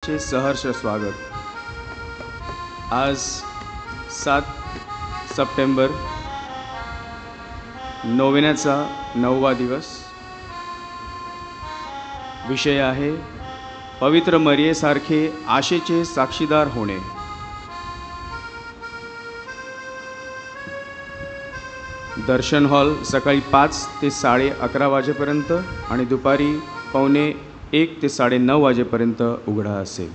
चे सहर्ष स्वागत। आज 7 सप्टेंबर नोवेनाचा 9वा दिवस। विषय आहे पवित्र मरियेसारखे आशेचे साक्षीदार होणे। दर्शन हॉल सकाळी 5 ते 11:30 वाजेपर्यंत आणि दुपारी 1:15 ते 9:30 वाजेपर्यंत उघडा असेल।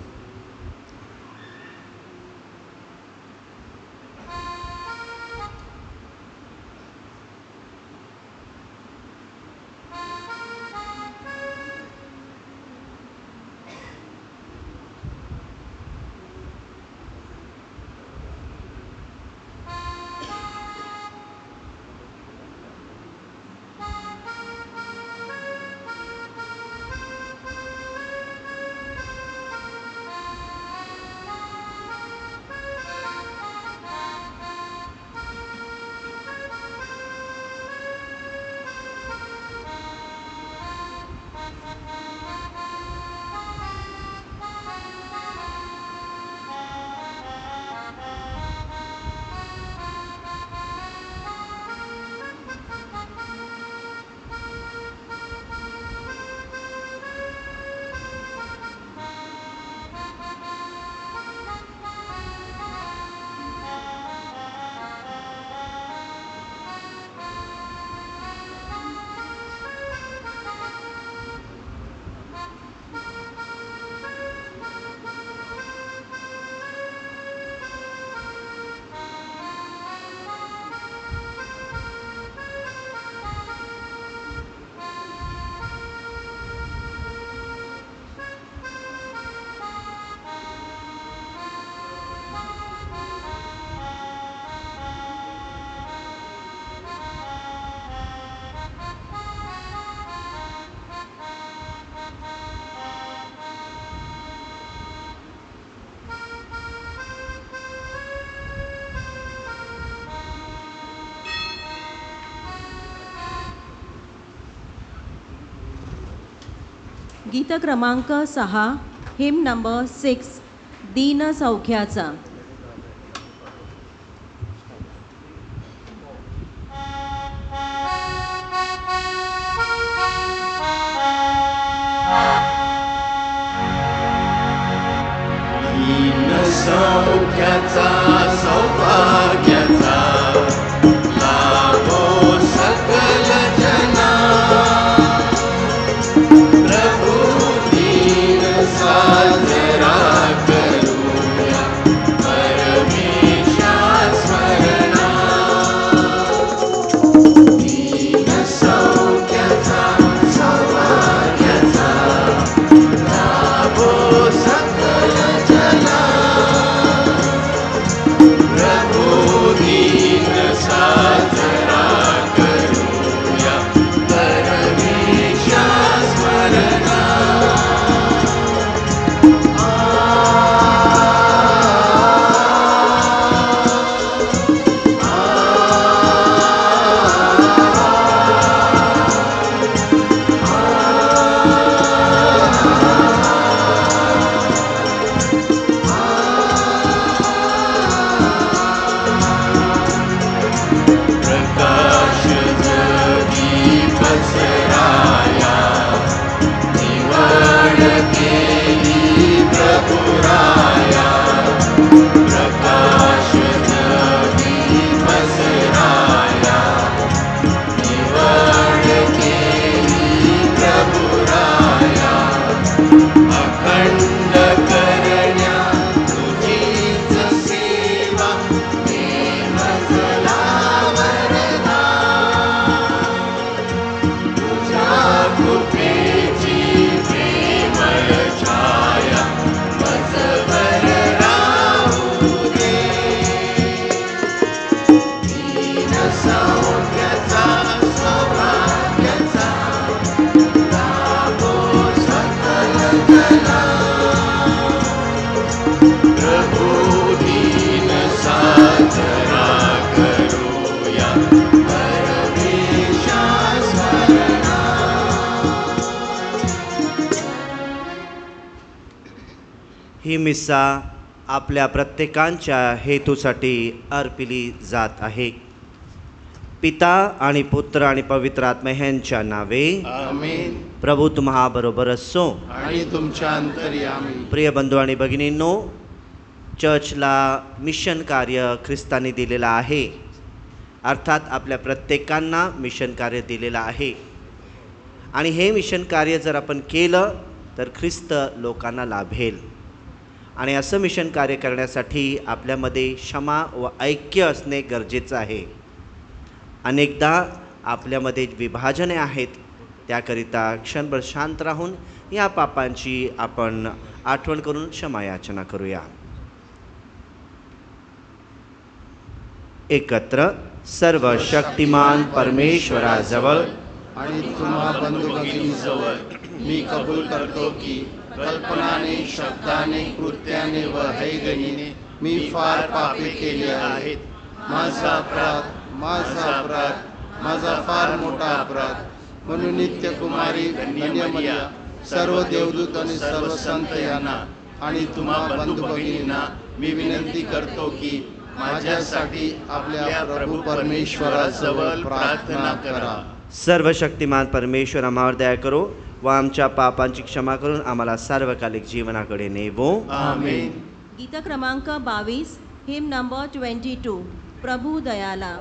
गीत क्रमांक 6 हिम नंबर 6 दीन सौख्याचा। दीन सौख्याचा सौभाग्याचा लाभो सकल जना। प्रभु दीन साजरा करूया परमेशा स्मरणा। दीन सौख्याचा सौभाग्याचा लाभो सकल जना। प्रभु दीन साजरा करूया परमेशा स्मरणा। ही मिसा आपल्या प्रत्येकांच्या हेतूसाठी अर्पिली जात आहे. पिता आणि पुत्र आणि पवित्र आत्मा ह्यांच्या नावे. आमेन. प्रभू तुम्हा बरोबर असो. आणि तुमच्या अंतर्यामी. प्रिय बंधू आणि भगिनींनो, चर्चला मिशन कार्य ख्रिस्ताने दिलेलं आहे. अर्थात आपल्या प्रत्येकांना मिशन कार्य दिलेलं आहे. आणि हे मिशन कार्य जर आपण केलं तर ख्रिस्त लोकांना लाभेल. आणि असं मिशन कार्य करण्यासाठी आपल्यामध्ये क्षमा व ऐक्य असणे गरजेचं आहे. अनेकदा आपल्यामध्ये विभाजने आहेत. त्याकरिता क्षणभर शांत राहून या पापांची आपण आठवण करून क्षमा याचना करूया. एकत्र सर्व शक्तिमान परमेश्वराजवळ आणि तुम्हा बंधू भगिनीजवळ मी कबूल करतो की कल्पनाने, शब्दाने, कृत्याने व हैगणीने मी फार पापे केली आहेत. माझा अपराध, माझा फार मोठा अपराध. म्हणून नित्य कुमारी कन्यामरिया, सर्व देवदूत आणि सर्व संत यांना आणि तुम्हा बंधू भगिनींना मी विनंती करतो की माझ्यासाठी आपल्या प्रभू परमेश्वराजवळ प्रार्थना करा. सर्व शक्तिमान परमेश्वर आम्हावर दया करो व आमच्या पापांची क्षमा करून आम्हाला सार्वकालिक जीवनाकडे नेवो. आमेन. गीत क्रमांक 22, हिम नंबर 22, प्रभू दयाला.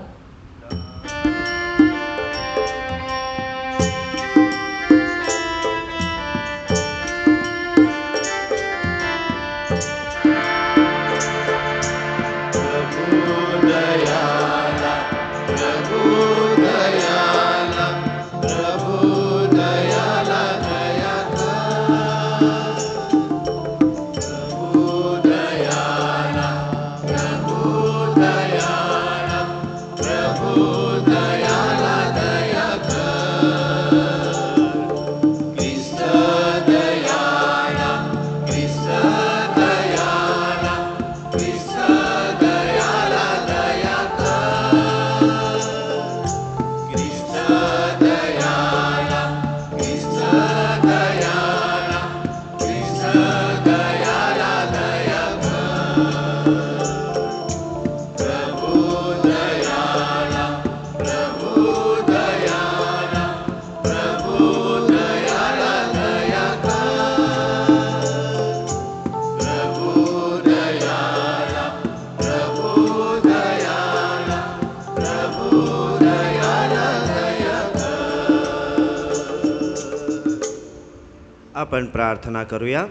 आपण प्रार्थना करूया.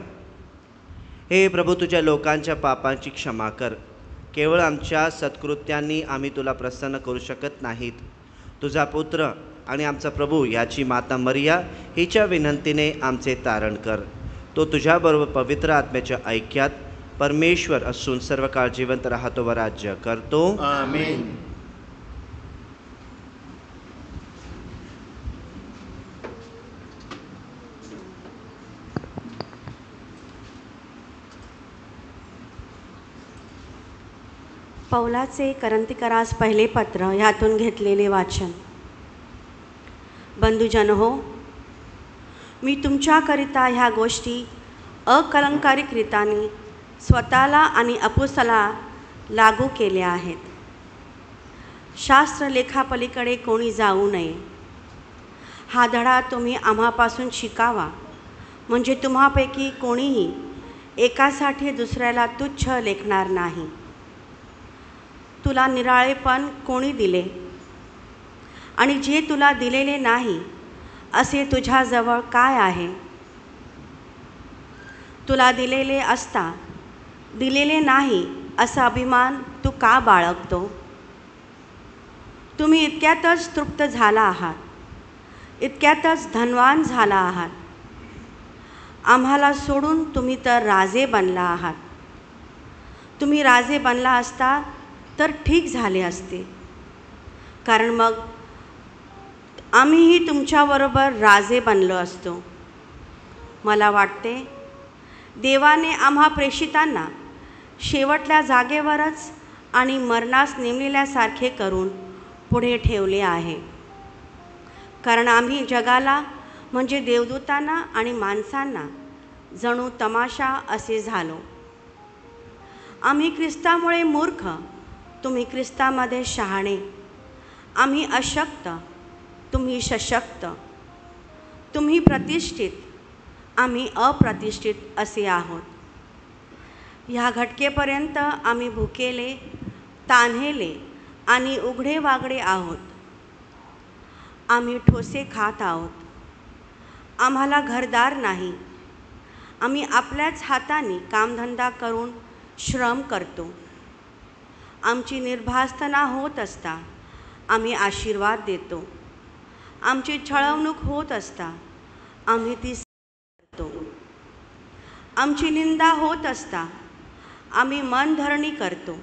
हे प्रभू, तुझ्या लोकांच्या पापांची क्षमा कर. केवळ आमच्या सत्कृत्यांनी आम्ही तुला प्रसन्न करू शकत नाहीत. तुझा पुत्र आणि आमचा प्रभू याची माता मरिया हिच्या विनंतीने आमचे तारण कर. तो तुझ्याबरोबर पवित्र आत्म्याच्या ऐक्यात परमेश्वर असून सर्व काळ जिवंत राहतो व राज्य करतो. आमेन. पौलाचे करंथीकरास पहिले पत्र ह्यातून घेतलेले वाचन. बंधुजन हो, मी तुमच्याकरिता ह्या गोष्टी अकलंकारिक रीताने स्वतःला आणि अपुस्तला लागू केल्या आहेत. शास्त्रलेखापलीकडे कोणी जाऊ नये. हा धडा तुम्ही आम्हापासून शिकावा, म्हणजे तुम्हापैकी कोणीही एकासाठी दुसऱ्याला तुच्छ लेखणार नाही. तुला निराळेपण कोणी दिले आणि जे तुला दिलेले नाही असे तुझ्याजवळ काय आहे? तुला दिलेले असता दिलेले नाही असा अभिमान तू का बाळगतो? तुम्ही इतक्यातच तृप्त झाला आहात, इतक्यातच धनवान झाला आहात. आम्हाला सोडून तुम्ही तर राजे बनला आहात. तुम्ही राजे बनला असता तर ठीक झाले असते, कारण मग आम्हीही तुमच्याबरोबर राजे बनलो असतो. मला वाटते देवाने आम्हा प्रेषितांना शेवटल्या जागेवरच आणि मरणास नेमलेल्यासारखे करून पुढे ठेवले आहे, कारण आम्ही जगाला म्हणजे देवदूतांना आणि माणसांना जणू तमाशा असे झालो. आम्ही ख्रिस्तामुळे मूर्ख, तुम्ही ख्रिस्तामध्ये शहाणे. आम्ही अशक्त, तुम्ही सशक्त. तुम्ही प्रतिष्ठित, आम्ही अप्रतिष्ठित असे आहोत. ह्या घटकेपर्यंत आम्ही भुकेले, तान्हेले आणि उघडे वागडे आहोत. आम्ही ठोसे खात आहोत. आम्हाला घरदार नाही. आम्ही आपल्याच हाताने कामधंदा करून श्रम करतो. आमची निर्भासतना होत असता आम्ही आशीर्वाद देतो. आमची छळवणूक होत असता आम्ही ती करतो. आमची निंदा होत असता आम्ही मनधरणी करतो.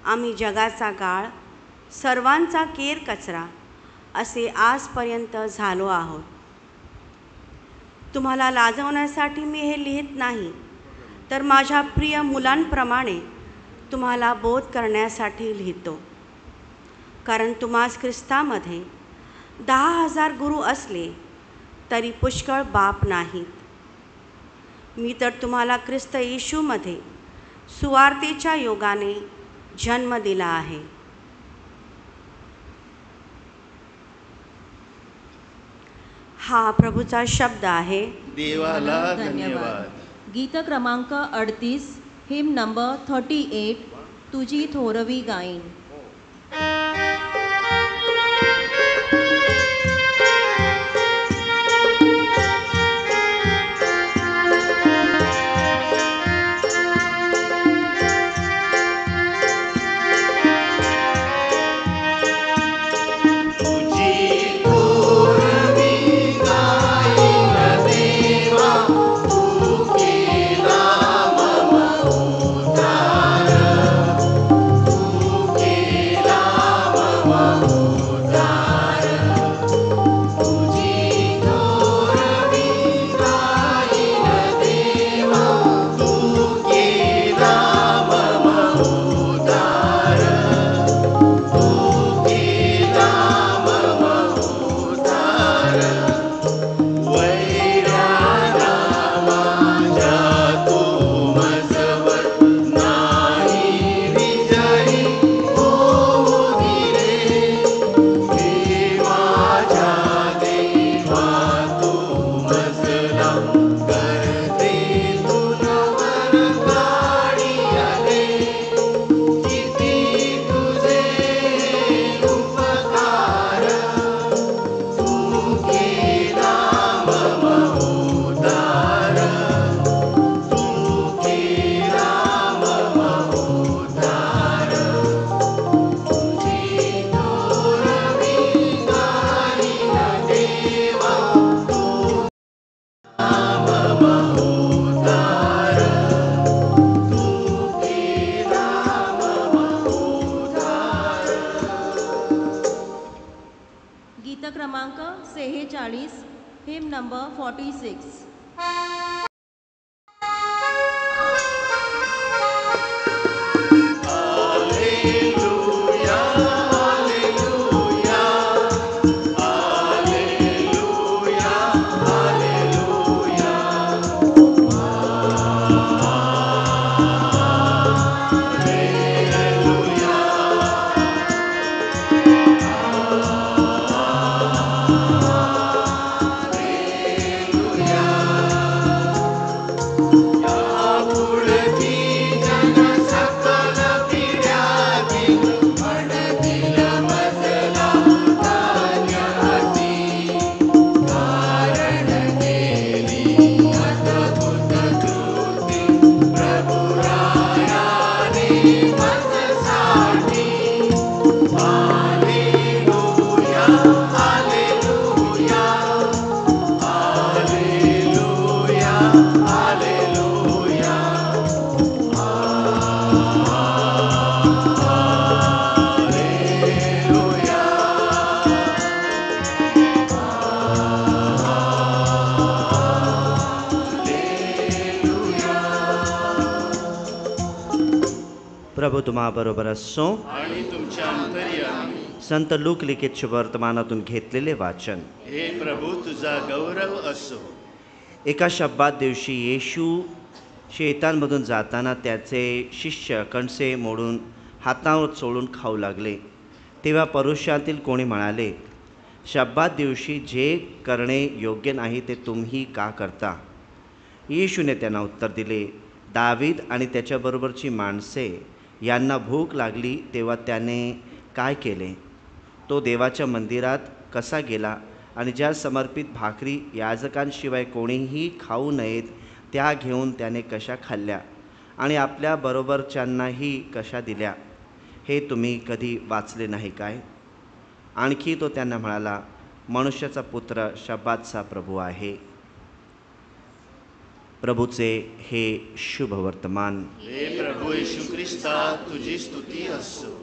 आम्ही जगाचा गाळ, सर्वांचा केर कचरा असे आजपर्यंत झालो आहोत. तुम्हाला लाजवण्यासाठी मी हे लिहित नाही, तर माझ्या प्रिय मुलांप्रमाणे तुम्हाला बोध करण्यासाठी लिहितो. कारण तुम्हास ख्रिस्तामध्ये 10,000 गुरु असले तरी पुष्कळ बाप नाहीत. मी तर तुम्हाला ख्रिस्त येशूमध्ये सुवार्तेच्या योगाने जन्म दिला आहे. हा प्रभूचा शब्द आहे. देवाला धन्यवाद. गीत क्रमांक 38, हिम नंबर 38, तुझी थोरवी गाईन. गीत क्रमांक 46, हिम नंबर 46. प्रभू तुम्हाबरोबर असो. आणि तुमच्या अंतर्यामी. संत लूक लिखित शुभवर्तमानातून घेतलेले वाचन. हे प्रभू तुझा गौरव असो. एका शब्दात दिवशी येशू शेतांमधून जाताना त्याचे शिष्य कणसे मोडून हातावर चोळून खाऊ लागले. तेव्हा परुषातील कोणी म्हणाले, शब्बात दिवशी जे करणे योग्य नाही ते तुम्ही का करता? येशूने त्यांना उत्तर दिले, दावीद आणि त्याच्याबरोबरची माणसे यांना भूक लागली तेव्हा त्याने काय केले? तो देवाच्या मंदिरात कसा गेला आणि ज्या समर्पित भाकरी याजकांशिवाय कोणीही खाऊ नयेत त्या घेऊन त्याने कशा खाल्ल्या आणि आपल्या बरोबरच्यांनाही कशा दिल्या, हे तुम्ही कधी वाचले नाही काय? आणखी तो त्यांना म्हणाला, मनुष्याचा पुत्र शब्बातचा प्रभू आहे. प्रभूचे हे शुभ वर्तमान. हे प्रभू येशू ख्रिस्ता, तुझी स्तुती असो.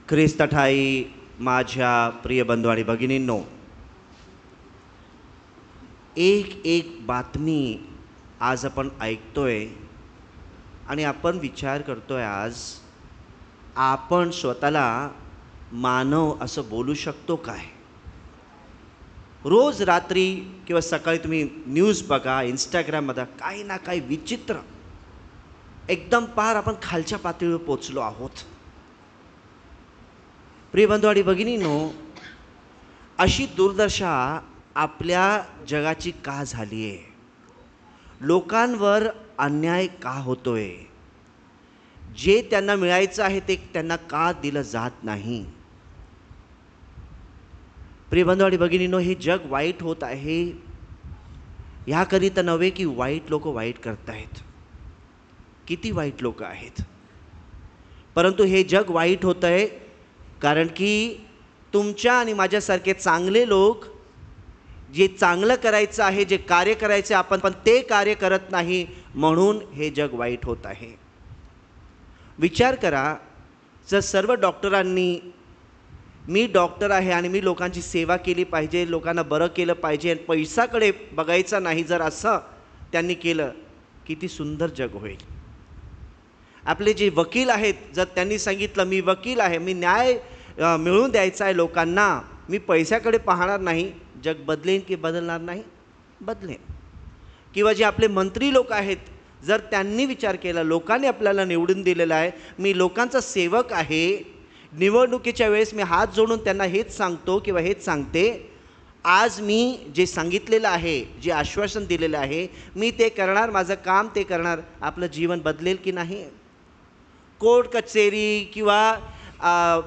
ख्रिस्त ठाई माझ्या प्रिय बंधू आणि भगिनींनो, एक बातमी आज आपण ऐकतोय आणि आपण विचार करतोय, आज आपण स्वतःला मानव असं बोलू शकतो काय? रोज रात्री किंवा सकाळी तुम्ही न्यूज बघा, इंस्टाग्राममध्ये काही ना काही विचित्र, एकदम पार आपण खालच्या पातळीवर पोचलो आहोत. प्रिय बंधू आणि भगिनींनो, अशी दुर्दशा आपल्या जगाची का झाली आहे? लोकांवर अन्याय का होतोय? जे त्यांना मिळायचं आहे ते त्यांना का दिलं जात नाही? प्रिय बंधू आणि भगिनींनो, हे जग वाईट होत आहे ह्याकरिता नव्हे की वाईट लोक वाईट करत आहेत. किती वाईट लोक आहेत, परंतु हे जग वाईट होत आहे कारण की तुमच्या आणि माझ्यासारखे चांगले लोक जे चांगलं करायचं आहे, जे कार्य करायचं आपण पण ते कार्य करत नाही, म्हणून हे जग वाईट होत आहे. विचार करा, जर सर्व डॉक्टरांनी मी डॉक्टर आहे आणि मी लोकांची सेवा केली पाहिजे, लोकांना बरं केलं पाहिजे आणि पैशाकडे बघायचा नाही, जर असं त्यांनी केलं, किती सुंदर जग होईल. आपले जे वकील आहेत, जर त्यांनी सांगितलं मी वकील आहे, मी न्याय मिळवून द्यायचा आहे लोकांना, मी पैशाकडे पाहणार नाही, जग बदलेन की बदलणार नाही? बदलेन. किंवा जे आपले मंत्री लोक आहेत, जर त्यांनी विचार केला, लोकांनी आपल्याला निवडून दिलेलं आहे, मी लोकांचा सेवक आहे, निवडणुकीच्या वेळेस मी हात जोडून त्यांना हेच सांगतो किंवा हेच सांगते, आज मी जे सांगितलेलं आहे, जे आश्वासन दिलेलं आहे, मी ते करणार, माझं काम ते करणार, आपलं जीवन बदलेल की नाही? कोर्ट कचेरी किंवा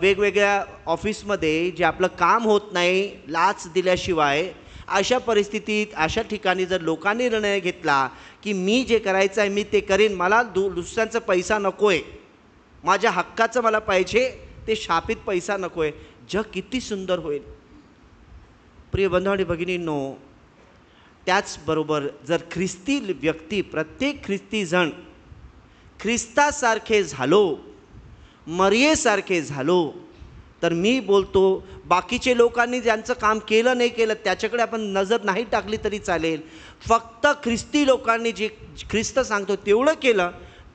वेगवेगळ्या ऑफिसमध्ये जे आपलं काम होत नाही लाच दिल्याशिवाय, अशा परिस्थितीत, अशा ठिकाणी जर लोकांनी निर्णय घेतला की मी जे करायचं आहे मी ते करीन, मला दुसऱ्यांचा पैसा नको आहे, माझ्या हक्काचं मला पाहिजे, ते शापित पैसा नको आहे, जग किती सुंदर होईल. प्रिय बंधू आणि भगिनींनो, त्याचबरोबर जर ख्रिस्ती व्यक्ती, प्रत्येक ख्रिस्ती जण ख्रिस्तासारखे झालो, मरियेसारखे झालो, तर मी बोलतो बाकीचे लोकांनी ज्यांचं काम केलं नाही केलं त्याच्याकडे आपण नजर नाही टाकली तरी चालेल, फक्त ख्रिस्ती लोकांनी जे ख्रिस्त सांगतो तेवढं केलं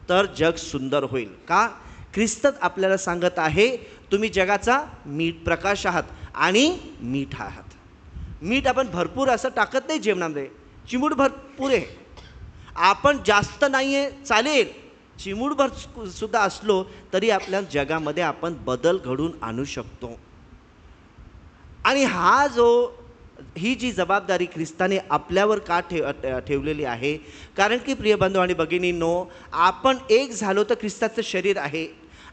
तर जग सुंदर होईल. का? ख्रिस्त आपल्याला सांगत आहे, तुम्ही जगाचा मीठ, प्रकाश आहात आणि मीठ आहात. मीठ आपण भरपूर असं टाकत नाही जेवणामध्ये, चिमूट भरपूर आहे, आपण जास्त नाही आहे चालेल, चिमूटभर सुद्धा असलो तरी आपल्या जगामध्ये आपण बदल घडून आणू शकतो. आणि ही जी जबाबदारी ख्रिस्ताने आपल्यावर का ठेवलेली आहे, कारण की प्रिय बंधू आणि भगिनींनो, आपण एक झालो तर ख्रिस्ताचं शरीर आहे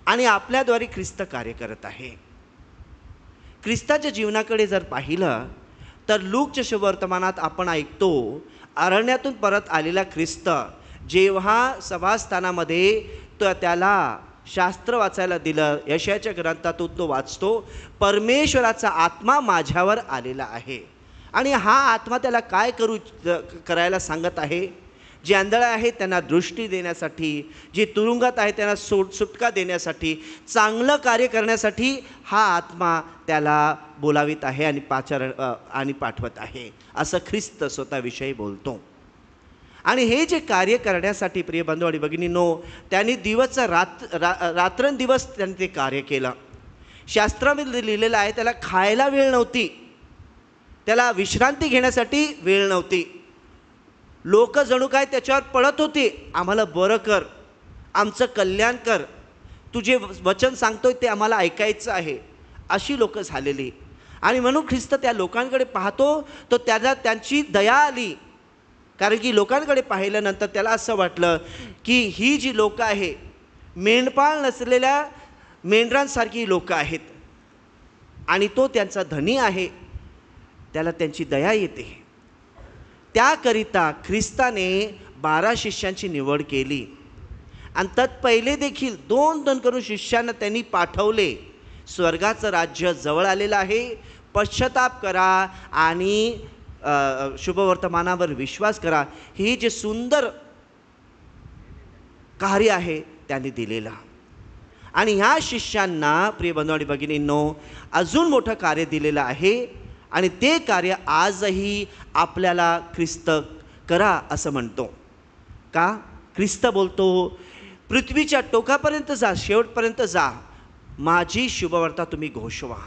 आणि आपल्याद्वारे ख्रिस्त कार्य करत आहे. ख्रिस्ताच्या जीवनाकडे जर पाहिलं तर लूकच्या शुभवर्तमानात आपण ऐकतो, अरण्यातून परत आलेला ख्रिस्त जेव्हा सभास्थानामध्ये त्याला शास्त्र वाचायला दिलं, यशाच्या ग्रंथातून तो वाचतो, परमेश्वराचा आत्मा माझ्यावर आलेला आहे. आणि हा आत्मा त्याला काय करायला सांगत आहे? जे आंधळे आहेत त्यांना दृष्टी देण्यासाठी, जे तुरुंगात आहे त्यांना सुटका देण्यासाठी, चांगलं कार्य करण्यासाठी हा आत्मा त्याला बोलावित आहे आणि पाठवत आहे, असं ख्रिस्त स्वतःविषयी बोलतो. आणि हे जे कार्य करण्यासाठी प्रिय बंधू आणि भगिनींनो, त्यांनी रात्रंदिवस त्यांनी ते कार्य केलं. शास्त्रामध्ये लिहिलेलं आहे, त्याला खायला वेळ नव्हती, त्याला विश्रांती घेण्यासाठी वेळ नव्हती. लोक जणू काय त्याच्यावर पडत होते, आम्हाला बरं कर, आमचं कल्याण कर, तू जे वचन सांगतोय ते आम्हाला ऐकायचं आहे, अशी लोक झालेली. आणि म्हणून ख्रिस्त त्या लोकांकडे पाहतो, तो त्याला त्यांची दया आली. कारण की लोकांकडे पाहिल्यानंतर त्याला असं वाटलं की ही जी लोकं आहे, मेंढपाळ नसलेल्या मेंढरांसारखी लोकं आहेत आणि तो त्यांचा धनी आहे, त्याला त्यांची दया येते. त्याकरिता ख्रिस्ताने 12 शिष्यांची निवड केली आणि तत्पहिले देखील 2-2 करून शिष्यांना त्यांनी पाठवले. स्वर्गाचं राज्य जवळ आलेलं आहे, पश्चाताप करा आणि शुभवर्तमानावर विश्वास करा. हे जे सुंदर कार्य आहे त्यांनी दिलेलं. आणि ह्या शिष्यांना प्रिय बंधू आणि भगिनींनो अजून मोठं कार्य दिलेलं आहे आणि ते कार्य आजही आपल्याला ख्रिस्त करा असं म्हणतो. का? ख्रिस्त बोलतो पृथ्वीच्या टोकापर्यंत जा, शेवटपर्यंत जा, माझी शुभवार्ता तुम्ही घोषवा.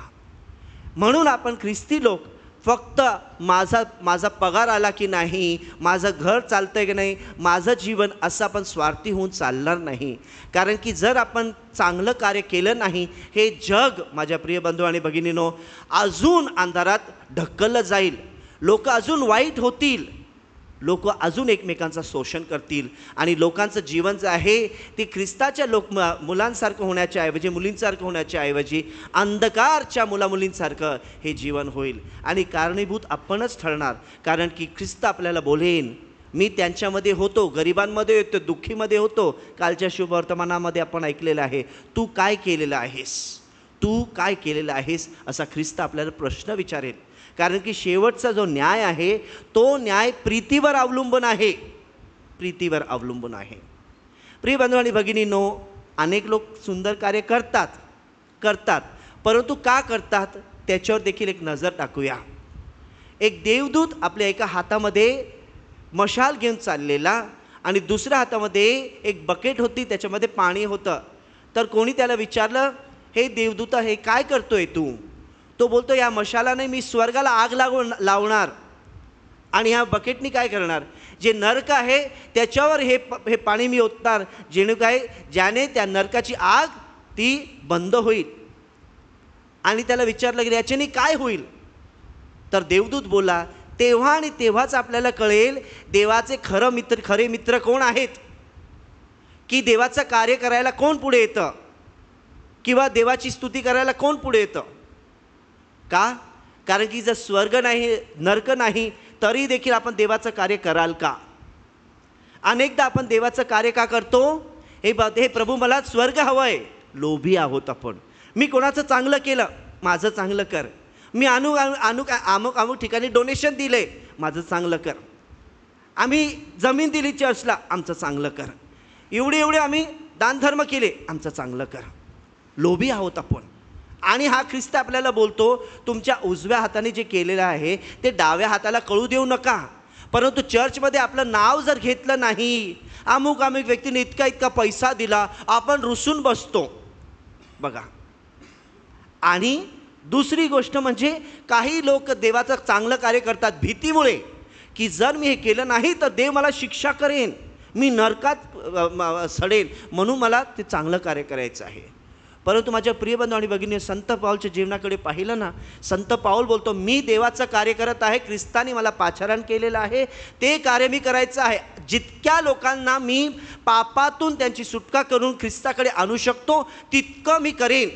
म्हणून आपण ख्रिस्ती लोक फक्त माझा पगार आला की नाही, माझं घर चालतंय की नाही, माझं जीवन असं आपण स्वार्थी होऊन चालणार नाही. कारण की जर आपण चांगलं कार्य केलं नाही, हे जग माझ्या प्रिय बंधू आणि भगिनींनो अजून अंधारात ढकललं जाईल. लोक अजून वाईट होतील, लोक अजून एकमेकांचं शोषण करतील आणि लोकांचं जीवन जे आहे ते ख्रिस्ताच्या मुलांसारखं होण्याच्या ऐवजी, मुलींसारखं होण्याच्या ऐवजी अंधकारच्या मुलामुलींसारखं हे जीवन होईल. आणि कारणीभूत आपणच ठरणार. कारण की ख्रिस्त आपल्याला बोलेन, मी त्यांच्यामध्ये होतो, गरिबांमध्ये होतो, दुःखीमध्ये होतो. कालच्या शुभवर्तमानामध्ये आपण ऐकलेलं आहे, तू काय केलेलं आहेस, तू काय केलेलं आहेस, असा ख्रिस्त आपल्याला प्रश्न विचारेल. कारण की शेवटचा जो न्याय आहे तो न्याय प्रीतीवर अवलंबून आहे, प्रीतीवर अवलंबून आहे. प्रिय बंधू आणि भगिनींनो, अनेक लोक सुंदर कार्य करतात, परंतु का करतात त्याच्यावर देखील एक नजर टाकूया. एक देवदूत आपल्या एका हातामध्ये मशाल घेऊन चाललेला आणि दुसऱ्या हातामध्ये एक बकेट होती, त्याच्यामध्ये पाणी होतं. तर कोणी त्याला विचारलं, हे देवदूता हे काय करतोय तू? तो बोलतो, या मशालाने मी स्वर्गाला आग लावणार आणि ह्या बकेटनी काय करणार, जे नरक आहे त्याच्यावर हे पाणी मी ओतणार, ज्याने त्या नरकाची आग ती बंद होईल. आणि त्याला विचारलं की याच्याने काय होईल? तर देवदूत बोला, तेव्हा आणि तेव्हाच आपल्याला कळेल देवाचे खरे मित्र कोण आहेत, की देवाचं कार्य करायला कोण पुढे येतं किंवा देवाची स्तुती करायला कोण पुढे येतं. का? कारण की जर स्वर्ग नाही, नरक नाही, तरी देखील आपण देवाचं कार्य कराल का? अनेकदा आपण देवाचं कार्य का करतो? हे प्रभू मला स्वर्ग हवं आहे, लोभी आहोत आपण. मी कोणाचं चांगलं केलं, माझं चांगलं कर. मी अमुक ठिकाणी डोनेशन दिले, माझं चांगलं कर. आम्ही जमीन दिली चर्चला, आमचं चांगलं कर. एवढे आम्ही दानधर्म केले, आमचं चांगलं कर. लोभी आहोत आपण. आणि हा ख्रिस्त आपल्याला बोलतो, तुमच्या उजव्या हाताने जे केलेलं आहे ते डाव्या हाताला कळू देऊ नका. परंतु चर्चमध्ये आपलं नाव जर घेतलं नाही, अमुक व्यक्तीने इतका पैसा दिला, आपण रुसून बसतो बघा. आणि दुसरी गोष्ट म्हणजे काही लोक देवाचं चांगलं कार्य करतात भीतीमुळे, की जर मी हे केलं नाही तर देव मला शिक्षा करेन, मी नरकात सडेन, म्हणून मला ते चांगलं कार्य करायचं आहे. परंतु माझ्या प्रिय बंधू आणि भगिनी, संत पाऊलच्या जीवनाकडे पाहिलं ना, संत पाऊल बोलतो, मी देवाचं कार्य करत आहे, ख्रिस्ताने मला पाचारण केलेलं आहे, ते कार्य मी करायचं आहे. जितक्या लोकांना मी पापातून त्यांची सुटका करून ख्रिस्ताकडे आणू शकतो तितकं मी करेन.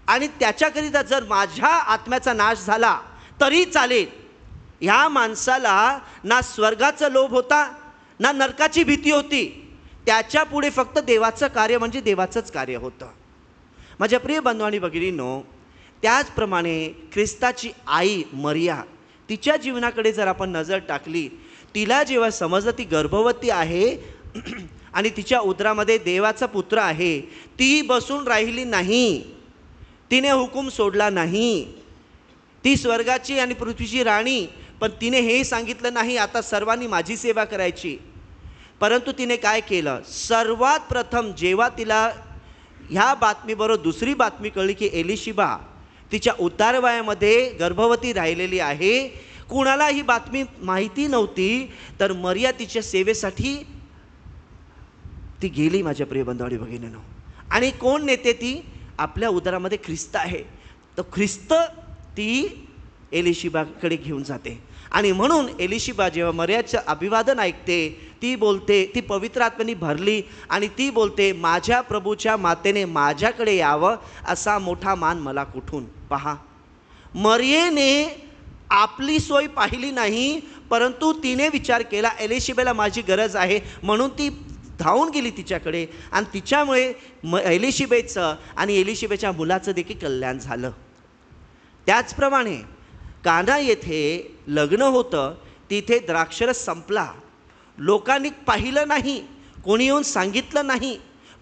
आणि त्याच्याकरिता जर माझ्या आत्म्याचा नाश झाला तरी चालेल. ह्या माणसाला ना स्वर्गाचा लोभ होता ना नरकाची भीती होती, त्याच्या पुढे फक्त देवाचं कार्य म्हणजे देवाचंच कार्य होतं. माझ्या प्रिय बंधू आणि भगिनींनो, त्याचप्रमाणे ख्रिस्ताची आई मरिया, तिच्या जीवनाकडे जर आपण नजर टाकली, तिला जेव्हा समजलं ती गर्भवती आहे आणि तिच्या उदरामध्ये देवाचा पुत्र आहे, ती बसून राहिली नाही, तिने हुकूम सोडला नाही. ती स्वर्गाची आणि पृथ्वीची राणी, पण तिने हे सांगितलं नाही आता सर्वांनी माझी सेवा करायची. परंतु तिने काय केलं, सर्वात प्रथम जेव्हा तिला ह्या बातमीबरोबर दुसरी बातमी कळली की एलिशिबा तिच्या उतार वयामध्ये गर्भवती राहिलेली आहे. कुणाला ही बातमी माहिती नव्हती, तर मरिया तिच्या सेवेसाठी ती गेली माझ्या प्रिय बंधू आणि भगिनींनो. आणि कोण नेते ती? आपल्या उदरामध्ये ख्रिस्त आहे. तर ख्रिस्त ती एलिशिबाकडे घेऊन जाते. आणि म्हणून एलिशिबा जेव्हा मरियाचं अभिवादन ऐकते, ती बोलते, ती पवित्र आत्म्याने भरली आणि ती बोलते, माझ्या प्रभूच्या मातेने माझ्याकडे यावं असा मोठा मान मला कुठून? पहा, मरियेने आपली सोय पाहिली नाही, परंतु तिने विचार केला एलिशिबेला माझी गरज आहे, म्हणून ती धावून गेली तिच्याकडे. आणि तिच्यामुळे एलिशिबेचं आणि एलिशिबेच्या मुलाचं देखील कल्याण झालं. त्याचप्रमाणे काना येथे लग्न होतं, तिथे द्राक्षरस संपला. लोकांनी पाहिलं नाही, कोणी येऊन सांगितलं नाही,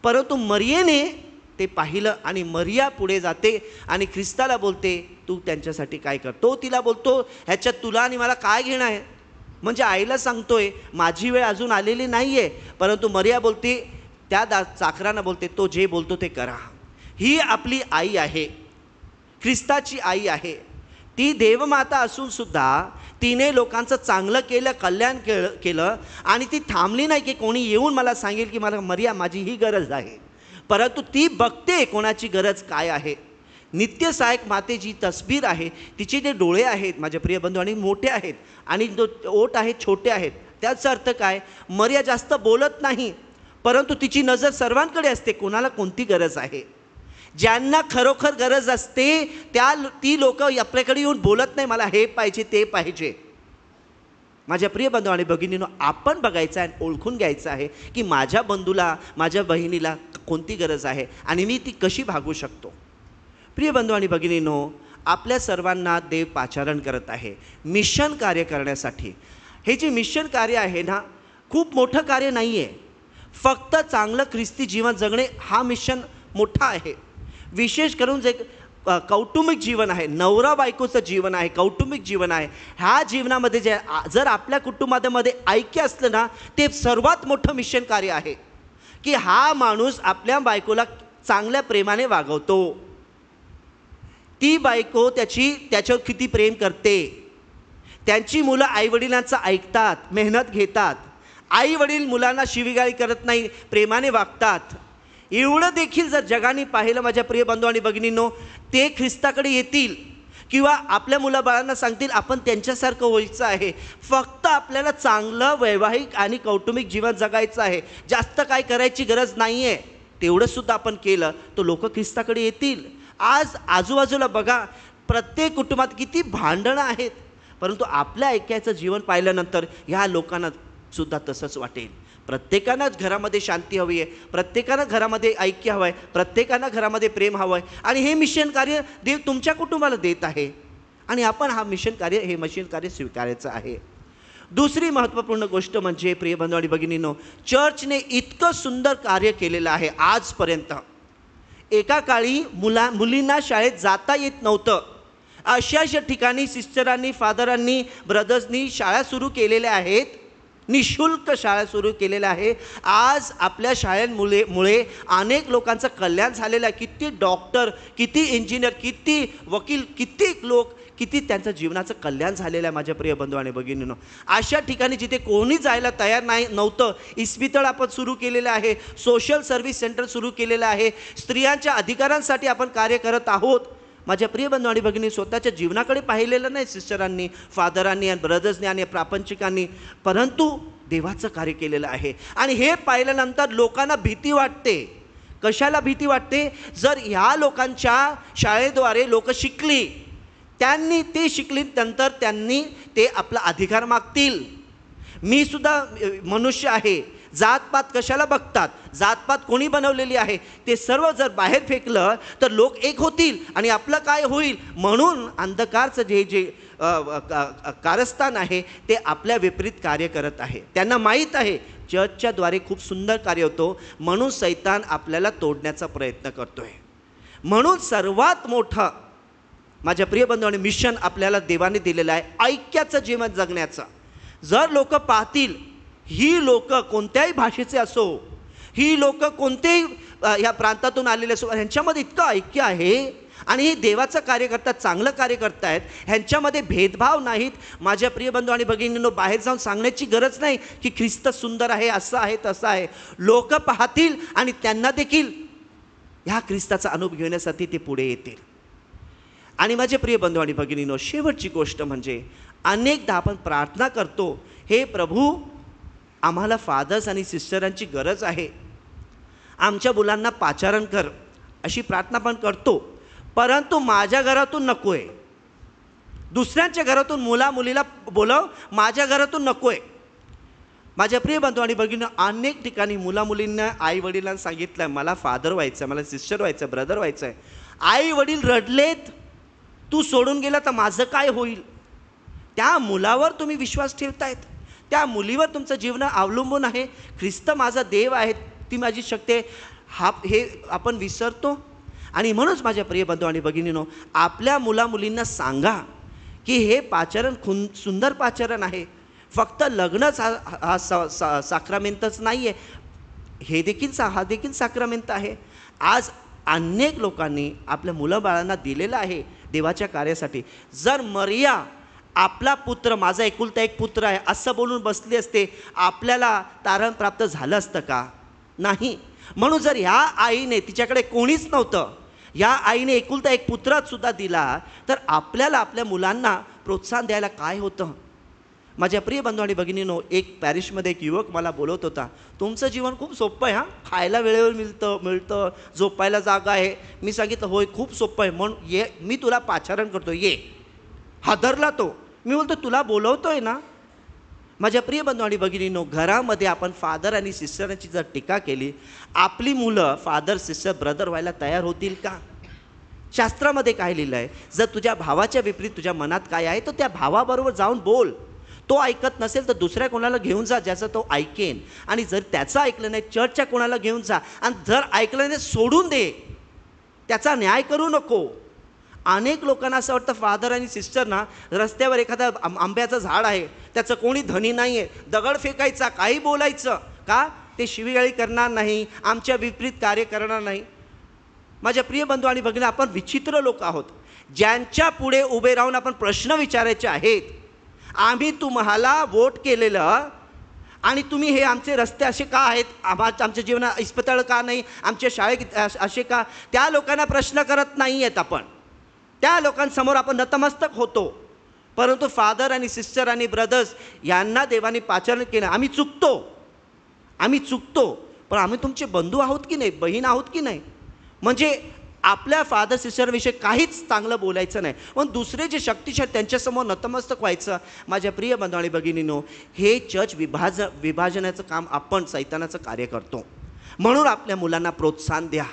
परंतु मरियेने ते पाहिलं. आणि मरिया पुढे जाते आणि ख्रिस्ताला बोलते, तू त्यांच्यासाठी काय करतो? तिला बोलतो, ह्याच्यात तुला आणि मला काय घेणं आहे? म्हणजे आईला सांगतोय माझी वेळ अजून आलेली नाही आहे. परंतु मरिया बोलते, त्या चाकरांना बोलते, तो जे बोलतो ते करा. ही आपली आई आहे, ख्रिस्ताची आई आहे. ती देवमाता असून सुद्धा तिने लोकांचं चांगलं केलं, कल्याण केलं. आणि ती थांबली नाही की कोणी येऊन मला सांगेल की मला मरिया माझी ही गरज आहे, परंतु ती बघते कोणाची गरज काय आहे. नित्य सहायक मातेची तस्बीर आहे. तिचे जे डोळे आहेत माझे प्रिय बंधू आणि मोठे आहेत, आणि जो ओठ आहेत छोटे आहेत. त्याचा अर्थ काय? मरिया जास्त बोलत नाही, परंतु तिची नजर सर्वांकडे असते, कोणाला कोणती गरज आहे. ज्यांना खरोखर गरज असते ती लोक आपल्याकडे येऊन बोलत नाही मला हे पाहिजे ते पाहिजे. माझ्या प्रिय बंधू आणि भगिनींनो, आपण बघायचं आहे, ओळखून घ्यायचं आहे की माझ्या बंधूला, माझ्या बहिणीला कोणती गरज आहे आणि मी ती कशी भागवू शकतो. प्रिय बंधू आणि भगिनींनो, आपल्या सर्वांना देव पाचारण करत आहे मिशन कार्य करण्यासाठी. हे जे मिशन कार्य आहे ना, खूप मोठं कार्य नाही आहे. फक्त चांगलं ख्रिस्ती जीवन जगणे हा मिशन मोठा आहे. विशेष करून जे कौटुंबिक जीवन आहे, नवरा बायकोचं जीवन आहे, कौटुंबिक जीवन आहे, ह्या जीवनामध्ये जे जर आपल्या कुटुंबामध्ये ऐक्य असलं ना, ते सर्वात मोठं मिशन कार्य आहे. की हा माणूस आपल्या बायकोला चांगल्या प्रेमाने वागवतो, ती बायको त्याच्यावर किती प्रेम करते, त्यांची मुलं आईवडिलांचं ऐकतात, मेहनत घेतात, आईवडील मुलांना शिवीगाळी करत नाही, प्रेमाने वागतात. एवढं देखील जर जगाने पाहिलं माझ्या प्रिय बंधू आणि भगिनींनो, ते ख्रिस्ताकडे येतील किंवा आपल्या मुलाबाळांना सांगतील आपण त्यांच्यासारखं व्हायचं आहे. फक्त आपल्याला चांगलं वैवाहिक आणि कौटुंबिक जीवन जगायचं आहे, जास्त काय करायची गरज नाही आहे. तेवढंसुद्धा आपण केलं तर लोक ख्रिस्ताकडे येतील. आज आजूबाजूला बघा, प्रत्येक कुटुंबात किती भांडणं आहेत, परंतु आपल्या ऐक्याचं जीवन पाहिल्यानंतर ह्या लोकांना सुद्धा तसंच वाटेल. प्रत्येकानंच घरामध्ये शांती हवी आहे, प्रत्येकानं घरामध्ये ऐक्य हवं आहे, प्रत्येकानं घरामध्ये प्रेम हवं आहे. आणि हे मिशन कार्य देव तुमच्या कुटुंबाला देत आहे आणि आपण हे मिशन कार्य स्वीकारायचं आहे. दुसरी महत्त्वपूर्ण गोष्ट म्हणजे प्रिय बंधू आणि भगिनींनो, चर्चने इतकं सुंदर कार्य केलेलं आहे आजपर्यंत. एका काळी मुलींना शाळेत जाता येत नव्हतं, अशा ठिकाणी सिस्टरांनी, फादरांनी, ब्रदर्सनी शाळा सुरू केलेल्या आहेत, निशुल्क शाळा सुरू केलेल्या आहे. आज आपल्या शाळांमुळे अनेक लोकांचं कल्याण झालेलं आहे. किती डॉक्टर, किती इंजिनियर, किती वकील, किती लोक, किती त्यांचं जीवनाचं कल्याण झालेलं आहे माझ्या प्रिय बंधू आणि भगिनींनो. अशा ठिकाणी जिथे कोणी जायला तयार नव्हतं, इस्पितळ आपण सुरू केलेलं आहे, सोशल सर्व्हिस सेंटर सुरू केलेलं आहे, स्त्रियांच्या अधिकारांसाठी आपण कार्य करत आहोत. माझ्या प्रिय बंधू आणि भगिनी, स्वतःच्या जीवनाकडे पाहिलेलं नाही सिस्टरांनी, फादरांनी आणि ब्रदर्सनी आणि प्रापंचिकांनी, परंतु देवाचं कार्य केलेलं आहे. आणि हे पाहिल्यानंतर लोकांना भीती वाटते. कशाला भीती वाटते? जर ह्या लोकांच्या शाळेद्वारे लोक शिकली, ते शिकल्यानंतर त्यांनी ते आपला अधिकार मागतील. मी सुद्धा मनुष्य आहे, जातपात कशाला बघतात? जातपात कोणी बनवलेली आहे? ते सर्व जर बाहेर फेकलं तर लोक एक होतील आणि आपलं काय होईल? म्हणून अंधकारचं जे कारस्थान आहे ते आपल्या विपरीत कार्य करत आहे. त्यांना माहीत आहे चर्चच्या द्वारे खूप सुंदर कार्य होतो, म्हणून सैतान आपल्याला तोडण्याचा प्रयत्न करतोय. म्हणून सर्वात मोठं माझ्या प्रिय बंधू आणि मिशन आपल्याला देवाने दिलेलं आहे, ऐक्याचं जीवन जगण्याचं. जर लोक पाहतील, ही लोक कोणत्याही भाषेचे असो, ही लोक कोणत्याही ह्या प्रांतातून आलेले ह्यांच्यामध्ये इतकं ऐक्य आहे आणि हे देवाचं कार्य करतात, चांगलं कार्य करतायत, ह्यांच्यामध्ये भेदभाव नाहीत. माझ्या प्रिय बंधू आणि भगिनींनो, बाहेर जाऊन सांगण्याची गरज नाही की ख्रिस्त सुंदर आहे, असं आहे, तसं आहे. लोक पाहतील आणि त्यांना देखील ह्या ख्रिस्ताचा अनुभव घेण्यासाठी ते पुढे येतील. आणि माझे प्रिय बंधू आणि भगिनींनो, शेवटची गोष्ट म्हणजे अनेकदा आपण प्रार्थना करतो, हे प्रभू आम्हाला फादर्स आणि सिस्टरांची गरज आहे, आमच्या मुलांना पाचारण कर, अशी प्रार्थना पण करतो. परंतु माझ्या घरातून नको आहे, दुसऱ्यांच्या घरातून मुलीला बोलव, माझ्या घरातून नको आहे. माझ्या प्रिय बंधू आणि भगिनी, अनेक ठिकाणी मुलींना आई वडिलांना सांगितलं आहे मला फादर व्हायचं आहे, मला सिस्टर व्हायचं आहे, ब्रदर व्हायचं आहे. आई वडील रडलेत, तू सोडून गेला तर माझं काय होईल. त्या मुलावर तुम्ही विश्वास ठेवतायत, त्या मुलीवर तुमचं जीवन अवलंबून आहे. ख्रिस्त माझा देव आहे, ती माझी शक्ती आहे, हे आपण विसरतो. आणि म्हणूनच माझ्या प्रिय बंधू आणि भगिनींनो, आपल्या मुलींना सांगा की हे पाचारण सुंदर पाचारण आहे. फक्त लग्नच हा साक्रामेंटच नाही आहे, हा देखील साक्रामेंट आहे. आज अनेक लोकांनी आपल्या मुलाबाळांना दिलेलं आहे देवाच्या कार्यासाठी. जर मरिया आपला पुत्र, माझा एकुलता एक पुत्र आहे असं बोलून बसली असते, आपल्याला तारण प्राप्त झालं असतं का? नाही. म्हणून जर ह्या आईने, तिच्याकडे कोणीच नव्हतं, या आईने एकुलता एक पुत्रच सुद्धा दिला, तर आपल्याला आपल्या मुलांना प्रोत्साहन द्यायला काय होतं. माझ्या प्रिय बंधू आणि भगिनींनो, एक पॅरिशमध्ये एक युवक मला बोलत होता, तुमचं जीवन खूप सोपं आहे, खायला वेळेवर मिळतं, झोपायला जागा आहे. मी सांगितलं होय खूप सोपं आहे, म्हणून ये, मी तुला पाचारण करतो, ये. हादरला तो. मी बोलतो तुला बोलवतोय ना. माझ्या प्रिय बंधू आणि भगिनींनो, घरामध्ये आपण फादर आणि सिस्टरांची जर टीका केली, आपली मुलं फादर सिस्टर ब्रदर व्हायला तयार होतील का? शास्त्रामध्ये काय लिहिलं आहे, जर तुझ्या भावाच्या विपरीत तुझ्या मनात काय आहे, तर त्या भावाबरोबर जाऊन बोल. तो ऐकत नसेल तर दुसऱ्या कोणाला घेऊन जा ज्याचं तो ऐकेन. आणि जर त्याचं ऐकलं नाही, चर्चच्या कोणाला घेऊन जा. आणि जर ऐकलं नाही सोडून दे, त्याचा न्याय करू नको. अनेक लोकांना असं वाटतं फादर आणि सिस्टरना, रस्त्यावर एखादा आंब्याचं झाड आहे, त्याचं कोणी धनी नाही आहे, दगड फेकायचा, काही बोलायचं का? ते शिवीगाळी करणार नाही, आमच्या विपरीत कार्य करणार नाही. माझ्या प्रिय बंधू आणि भगिनी, आपण विचित्र लोक आहोत, ज्यांच्या पुढे उभे राहून आपण प्रश्न विचारायचे आहेत. आम्ही तुम्हाला वोट केलेलं आणि तुम्ही हे आमचे रस्ते असे का आहेत, आमच्या जीवनात इस्पितळ का नाही, आमच्या शाळेत असे का, त्या लोकांना प्रश्न करत नाही आहेत आपण. त्या लोकांसमोर आपण नतमस्तक होतो. परंतु फादर आणि सिस्टर आणि ब्रदर्स यांना देवाने पाचारण केलं. आम्ही चुकतो, पण आम्ही तुमचे बंधू आहोत की नाही, बहीण आहोत की नाही. म्हणजे आपल्या फादर सिस्टरविषयी काहीच चांगलं बोलायचं नाही, पण दुसरे जे शक्तिशाली त्यांच्यासमोर नतमस्तक व्हायचं. माझ्या प्रिय बंधू आणि भगिनींनो, हे चर्च विभाजनाचं काम आपण सैतानाचं कार्य करतो. म्हणून आपल्या मुलांना प्रोत्साहन द्या.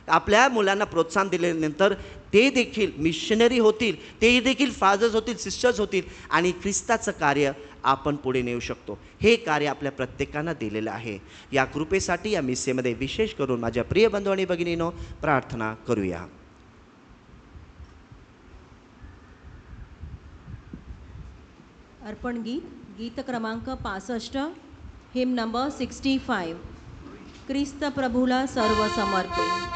आपल्या मुलांना प्रोत्साहन दिल्यानंतर ते देखील मिशनरी होतील, ते देखील फादर्स होतील, सिस्टर्स होतील आणि ख्रिस्ताचं कार्य आपण पुढे नेऊ शकतो. हे कार्य आपल्या प्रत्येकांना दिलेलं आहे. या कृपेसाठी या मिसेमध्ये विशेष करून माझ्या प्रिय बंधू आणि भगिनींनो प्रार्थना करूया. अर्पण गीत क्रमांक 65, हिम नंबर 65, ख्रिस्त प्रभूला सर्व समर्पित.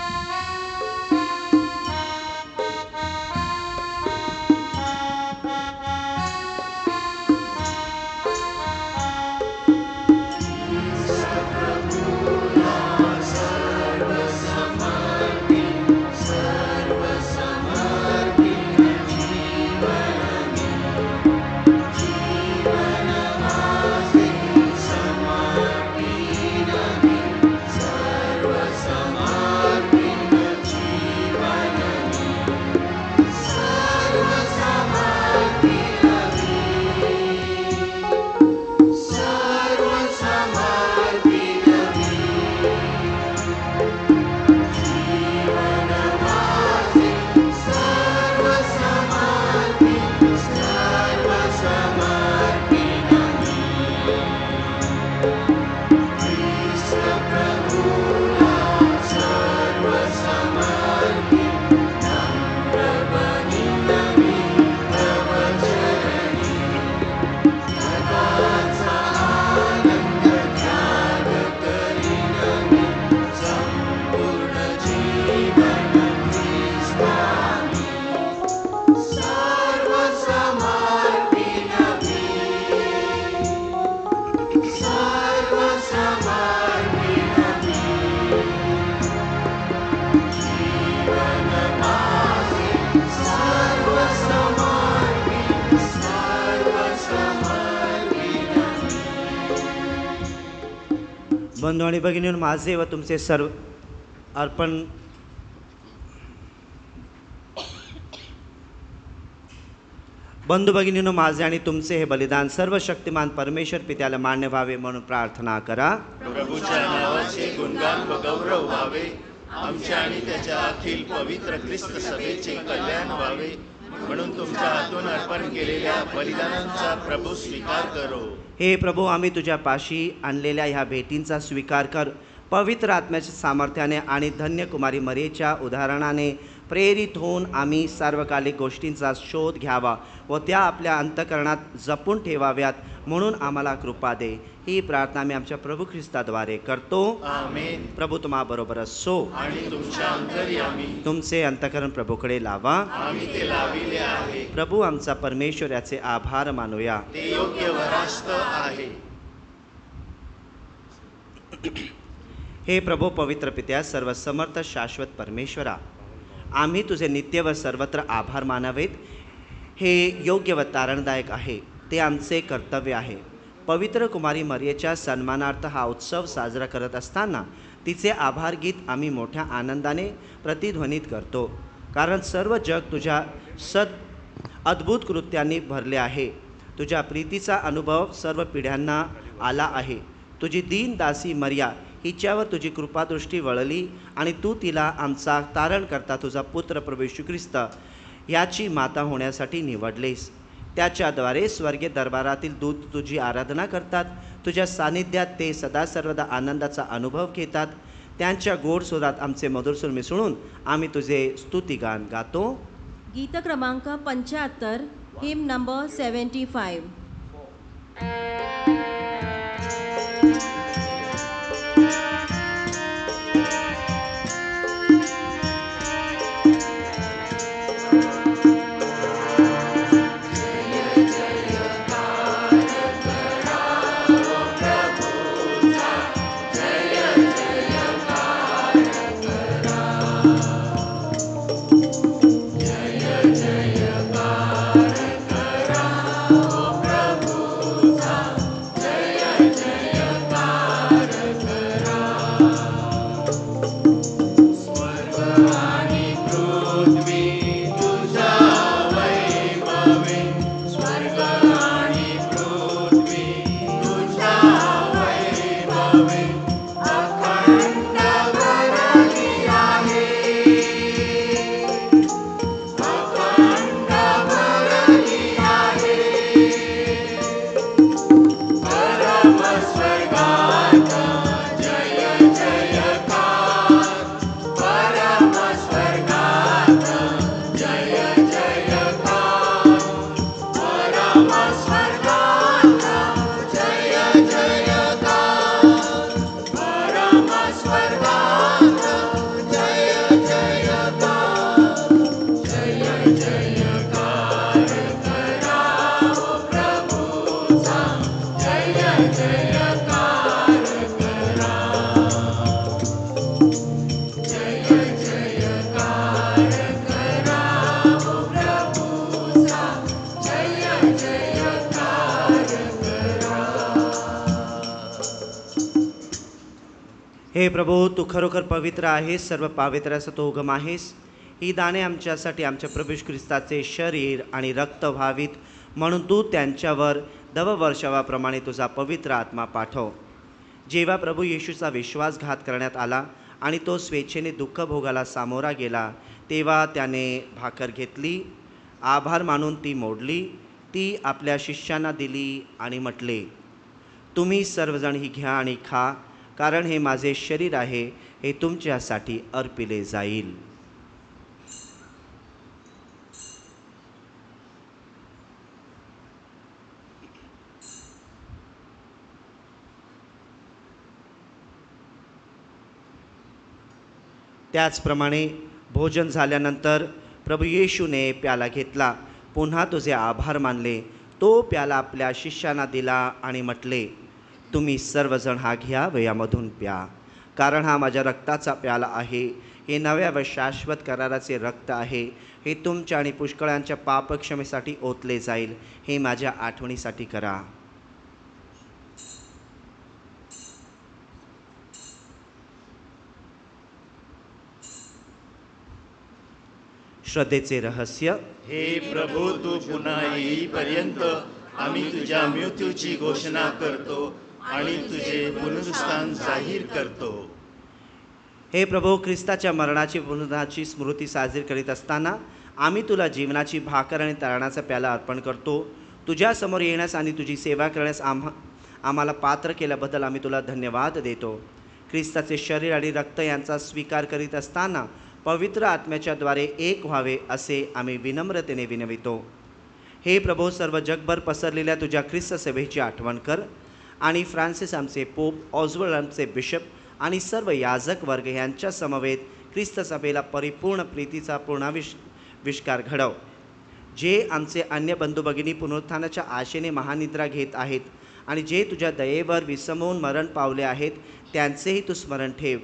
बंधू आणि भगिनींनो, माझे व तुमचे सर्व अर्पण बंधू भगिनींनो, माझे आणि तुमचे हे बलिदान सर्व शक्तिमान परमेश्वर पित्याला मान्य व्हावे म्हणून प्रार्थना करा. प्रभूच्या नावाचे गुणगान व गौरव व्हावे. आमच्या आणि त्याच्या अखिल पवित्र ख्रिस्त सभेचे कल्याण व्हावे म्हणून तुमच्या हातून अर्पण केलेल्या बलिदानांचा प्रभू स्वीकार करो. हे प्रभू, आम्ही तुझ्या पाशी आणलेल्या ह्या भेटींचा स्वीकार कर. पवित्र आत्म्याच्या सामर्थ्याने आणि धन्य कुमारी मरियेच्या उदाहरणाने प्रेरित होऊन आम्ही सार्वकालिक गोष्टींचा शोध घ्यावा व त्या आपल्या अंतःकरणात जपून ठेवाव्यात म्हणून आम्हाला कृपा दे. ही प्रार्थना मी आमच्या प्रभू ख्रिस्ताद्वारे करतो. आमेन. प्रभू तुम्हाबरोबर असो. आणि तुमच्या अंतर्यामी तुमचे अंतःकरण प्रभूकडे लावा. आम्ही ते लाविले आहे. प्रभू आमचा परमेश्वर याचे आभार मानूया. ते योग्य वरास्त आहे. हे प्रभू पवित्र पित्या, सर्व समर्थ शाश्वत परमेश्वरा, आम्ही तुझे नित्य व सर्वत्र आभार मानावेत. हे योग्य व तारणदायक आहे, ते आमचे कर्तव्य आहे. पवित्र कुमारी मरियेच्या सन्मानार्थ हा उत्सव साजरा करत असताना तिचे आभार गीत आम्ही मोठ्या आनंदाने प्रतिध्वनित करतो, कारण सर्व जग तुझ्या अद्भुत कृत्यांनी भरले आहे. तुझ्या प्रीतीचा अनुभव सर्व पिढ्यांना आला आहे. तुझी दीन दासी मरिया हिच्यावर तुझी कृपादृष्टी वळली आणि तू तिला आमचा तारणकर्ता तुझा पुत्र प्रभू येशू ख्रिस्त याची माता होण्यासाठी निवडलेस. त्याच्याद्वारे स्वर्गीय दरबारातील दूत तुझी आराधना करतात. तुझ्या सानिध्यात ते सदा सर्वदा आनंदाचा अनुभव घेतात. त्यांच्या गोड सुरात आमचे मधुर सूर मिसळून आम्ही तुझे स्तुतिगान गातो. गीत क्रमांक 75, हिम नंबर 75. हे प्रभू, तू खरोखर पवित्र आहेस, सर्व पावित्र्याचा तो उगम आहेस. ही दाणे आमच्यासाठी आमच्या प्रभू येशू ख्रिस्ताचे शरीर आणि रक्त व्हावीत म्हणून तू त्यांच्यावर दववर्षावाप्रमाणे तुझा पवित्र आत्मा पाठव. जेव्हा प्रभू येशूचा विश्वासघात करण्यात आला आणि तो स्वेच्छेने दुःख भोगाला सामोरा गेला, तेव्हा त्याने भाकर घेतली, आभार मानून ती मोडली, ती आपल्या शिष्यांना दिली आणि म्हटले, तुम्ही सर्वजण ही घ्या आणि खा, कारण हे माझे शरीर आहे, हे तुमच्यासाठी अर्पिले जाईल. त्याचप्रमाणे भोजन झाल्यानंतर प्रभू येशूने प्याला घेतला, पुन्हा तुझे आभार मानले, तो प्याला आपल्या शिष्यांना दिला आणि म्हटले, तुम्ही सर्वजण हा घ्या व यामधून प्या, कारण हा माझ्या रक्ताचा प्याला आहे. हे नव्या व शाश्वत कराराचे रक्त आहे. हे तुमच्या आणि पुष्कळांच्या पापक्षमेसाठी ओतले जाईल. हे माझ्या आठवणीसाठी करा. श्रद्धेचे रहस्य. हे प्रभू, तू पुन्हा येईपर्यंत आम्ही तुझ्या मृत्यूची घोषणा करतो आणि तुझे पुनरुत्थान जाहीर करतो. हे प्रभू, ख्रिस्ताच्या मरणाची पुनरुत्थानाची स्मृती साजरी करीत असताना आम्ही तुला जीवनाची भाकर आणि तळणाचा प्याला अर्पण करतो. तुझ्यासमोर येण्यास आणि तुझी सेवा करण्यास आम्हाला पात्र केल्याबद्दल आम्ही तुला धन्यवाद देतो. ख्रिस्ताचे शरीर आणि रक्त यांचा स्वीकार करीत असताना पवित्र आत्म्याच्याद्वारे एक व्हावे असे आम्ही विनम्रतेने विनवितो. हे प्रभू, सर्व जगभर पसरलेल्या तुझ्या ख्रिस्त सभेची आठवण कर आणि फ्रान्सिस आमचे पोप, ऑस्वर्ड आमचे बिशप आणि सर्व याजक वर्ग यांच्या समवेत ख्रिस्त सभेला परिपूर्ण प्रीतीचा विष्कार घडव. जे आमचे अन्य बंधू भगिनी पुनरुत्थानाच्या आशेने महानिद्रा घेत आहेत आणि जे तुझ्या दयेवर विसमवून मरण पावले आहेत, त्यांचेही तू स्मरण ठेव.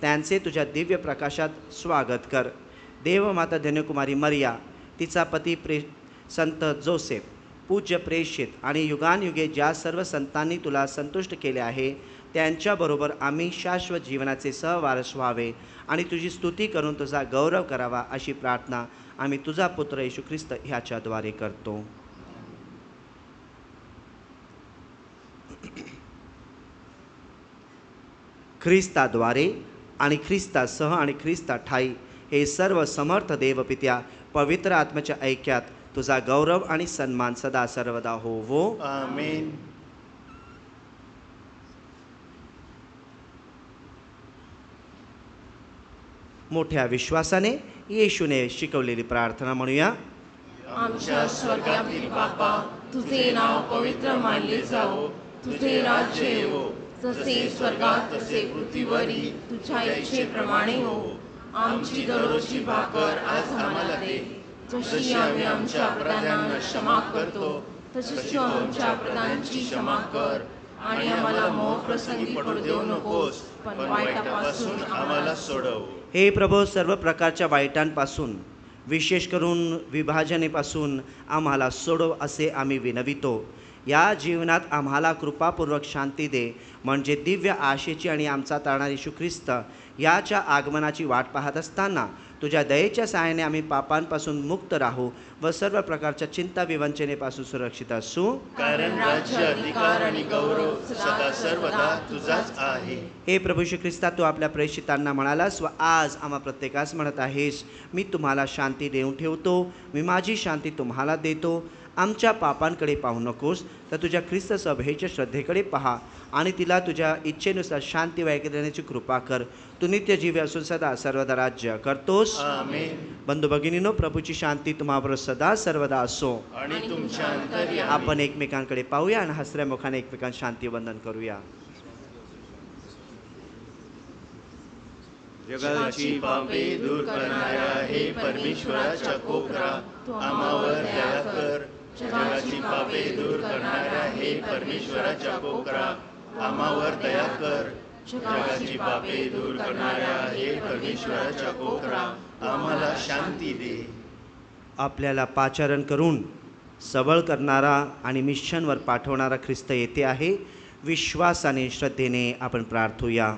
त्यांचे तुझ्या दिव्य प्रकाशात स्वागत कर. देवमाता धन्यकुमारी मरिया, तिचा पती संत जोसेफ, पूज्य प्रेषित आणि युगानयुगे ज्या सर्व संतांनी तुला संतुष्ट केले आहे, त्यांच्याबरोबर आम्ही शाश्वत जीवनाचे सहवारस व्हावे आणि तुझी स्तुती करून तुझा गौरव करावा अशी प्रार्थना आम्ही तुझा पुत्र येशू ख्रिस्त ह्याच्याद्वारे करतो. ख्रिस्ताद्वारे आणि ख्रिस्तासह आणि ख्रिस्ता ठाई हे सर्व समर्थ देवपित्या पवित्र आत्म्याच्या ऐक्यात तुझा गौरव आणि सन्मान सदा सर्वदा होवो. आमेन. मोठ्या विश्वासाने येशूने शिकवलेली प्रार्थना म्हणूया. आमच्या स्वर्गातील बापा, तुझे नाव पवित्र मानले जावो, तुझे राज्य येवो, जसे स्वर्गात तसे पृथ्वीवरही तुझ्या इच्छेप्रमाणे हो. आमची दररोजची भाकर आज आम्हाला दे, जशी आम्ही आमच्या अपराध्यांना क्षमा करतो तशीच तू आमच्या अपराधांची क्षमा कर, आणि आम्हाला मोह प्रसंगी पडू देऊ नकोस, पण वाईटापासून आम्हाला सोडव. हे प्रभू, सर्व प्रकारच्या वाईटांपासून, विशेष करून विभाजनेपासून आम्हाला सोडव असे आम्ही विनवितो. या जीवनात आम्हाला कृपापूर्वक शांती दे, म्हणजे दिव्य आशेची आणि आमचा तारणारा येशू ख्रिस्त याच्या आगमनाची वाट पाहत असताना तुझ्या दयेच्या सहाय्याने आम्ही पापांपासून मुक्त राहू व सर्व प्रकारच्या चिंता विवंचनेपासून सुरक्षित असू. कारण राज्य, अधिकार आणि गौरव सदा सर्वदा तुझाच आहे. हे प्रभू श्री ख्रिस्ता, तू आपल्या प्रेषितांना म्हणालास व आज आम्हा प्रत्येकास म्हणत आहेस, मी तुम्हाला शांती देऊन ठेवतो, मी माझी शांती तुम्हाला देतो. आमच्या पापांकडे पाहू नकोस, तर तुझ्या ख्रिस्त सभेच्या श्रद्धेकडे पहा आणि तिला तुझ्या इच्छेनुसार शांती व ऐक्य देण्याची कृपा कर. तू नित्य जीवी असून सदा सर्वदा राज्य करतोस. आमेन. बंधू भगिनीनो, प्रभूची शांती तुम्हाबरोबर सदा सर्वदा असो. आणि तुमच्या अंतर्यामी. आपण एकमेकांकडे पाहूया आणि हसऱ्या मुखाने एकमेकांना शांती वंदन करूया. जगाची पापे दूर करणाऱ्या हे परमेश्वराच्या कोपरा, आम्हावर दया कर. जगाची पापे दूर करणाऱ्या हे परमेश्वराच्या कोपरा, आम्हावर दया कर. जगाची पापे दूर करणाऱ्या हे परमेश्वराच्या कोपरा, आम्हाला शांती दे. आपल्याला पाचारण करून सबळ करणारा आणि मिशनवर पाठवणारा ख्रिस्त येथे आहे. विश्वासाने श्रद्धेने आपण प्रार्थूया.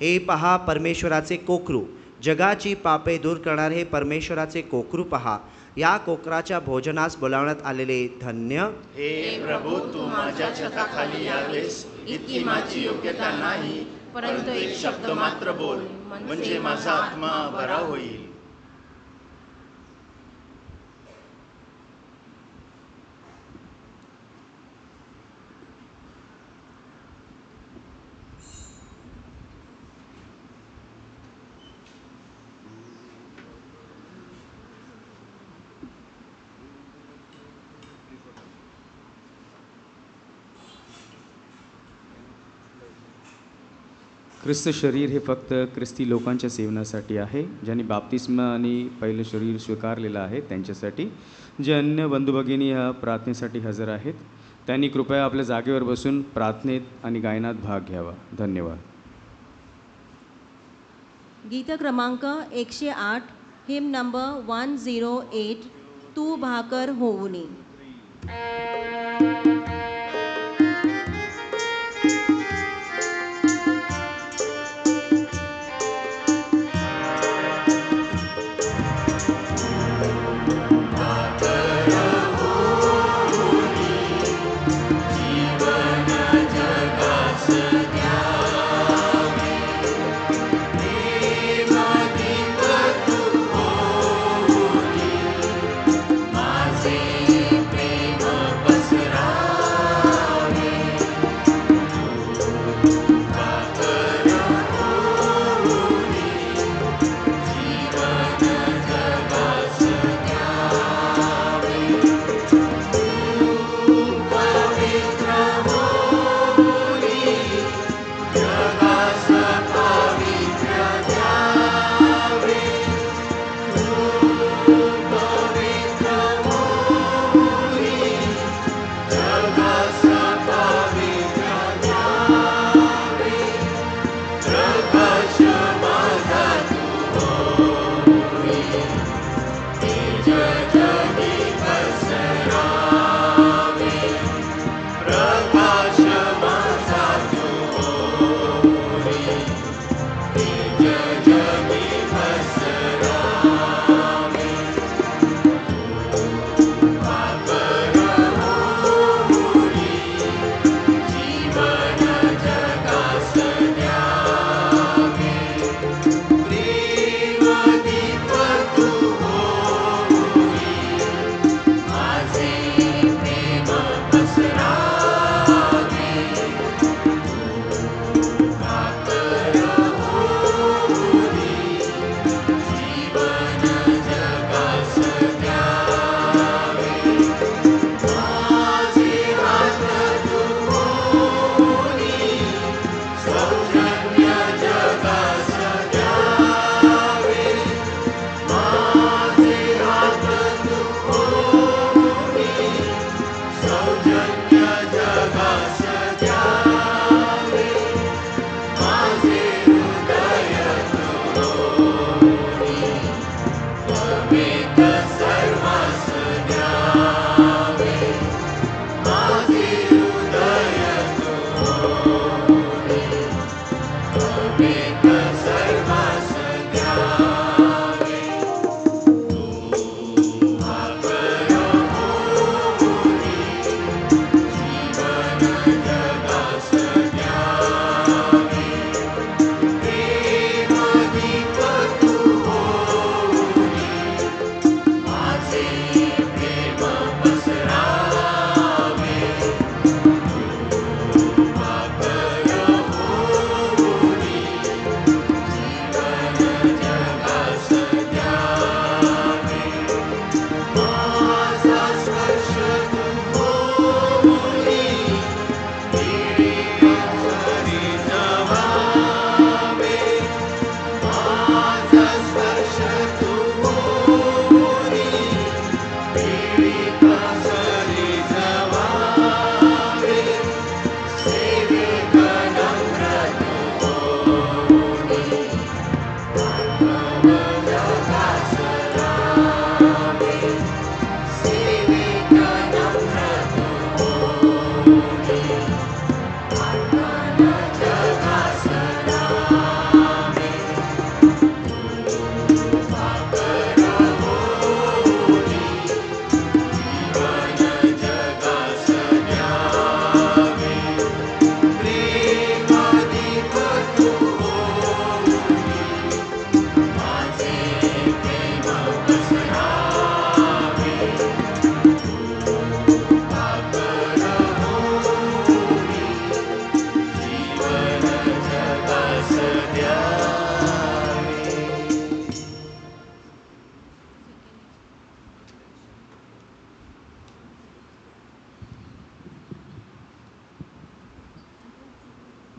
हे पहा परमेश्वराचे कोकरू, जगाची पापे दूर करणारे हे परमेश्वराचे कोकरू पहा. या कोकराच्या भोजनास बोलावण्यात आलेले धन्य. हे प्रभू, तू माझ्या छताखाली यावेस इतकी माझी योग्यता नाही, परंतु एक शब्द मात्र बोल, म्हणजे माझा आत्मा बरा होईल. ख्रिस्त शरीर हे फक्त ख्रिस्ती लोकांच्या सेवनासाठी आहे, ज्यांनी बाप्तिस्म आणि पहिलं शरीर स्वीकारलेलं आहे त्यांच्यासाठी. जे अन्य बंधुभगिनी ह्या प्रार्थनेसाठी हजर आहेत, त्यांनी कृपया आपल्या जागेवर बसून प्रार्थनेत आणि गायनात भाग घ्यावा. धन्यवाद. गीत क्रमांक 108, हिम नंबर 108, तू भाकर होऊनी.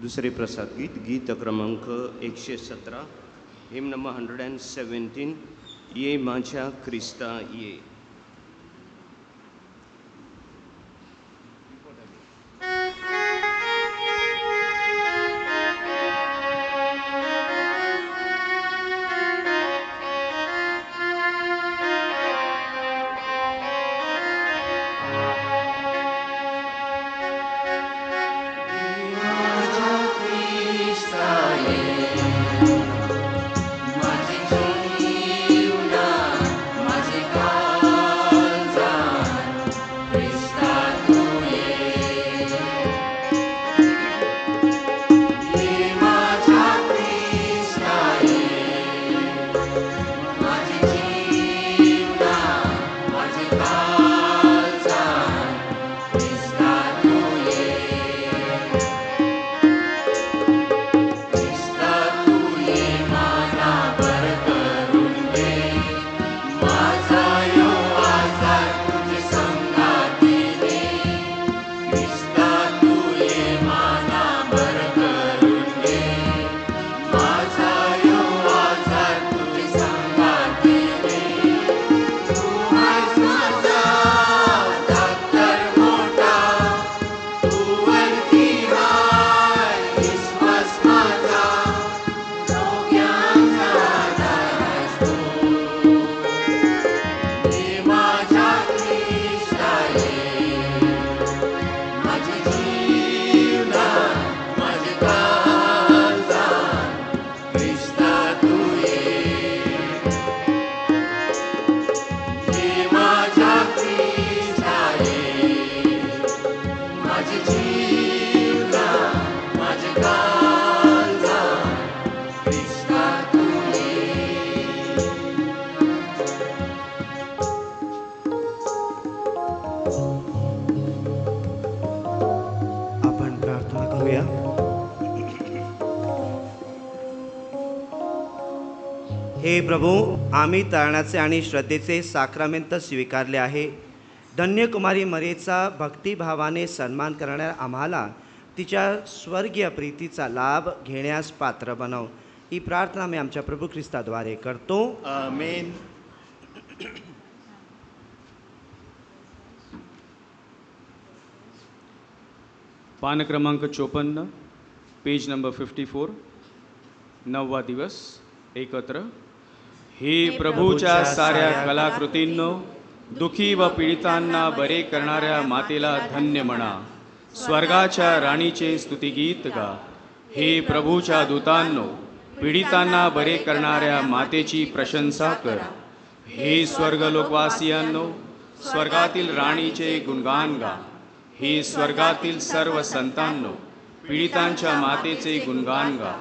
दुसरे प्रसाद गीत गीत क्रमांक 117 हिम नंबर 117 ये माझ्या ख्रिस्ता ये. माझे जीवना माझे हे प्रभू, आम्ही तळणाचे आणि श्रद्धेचे साक्रामेंत स्वीकारले आहे. धन्य कुमारी मरीचा भक्तिभावाने सन्मान करणाऱ्या आम्हाला तिच्या स्वर्गीय प्रीतीचा लाभ घेण्यास पात्र बनव. ही प्रार्थना मी आमच्या प्रभू ख्रिस्ताद्वारे करतो. आमेन. पान क्रमांक 54, पेज नंबर 54. 9वा दिवस एकत्र. हे प्रभूच्या साऱ्या कलाकृतींनो, दुखी व पीडितांना बरे करणाऱ्या मातेला धन्य म्हणा. स्वर्गाच्या राणीचे स्तुतिगीत गा. हे प्रभूच्या दूतांनो, पीडितांना बरे करणाऱ्या मातेची प्रशंसा कर. हे स्वर्गलोकवासियांनो, स्वर्गातील राणीचे गुणगान गा. हे स्वर्गातील सर्व संतांनो, पीडितांच्या मातेचे गुणगान गा.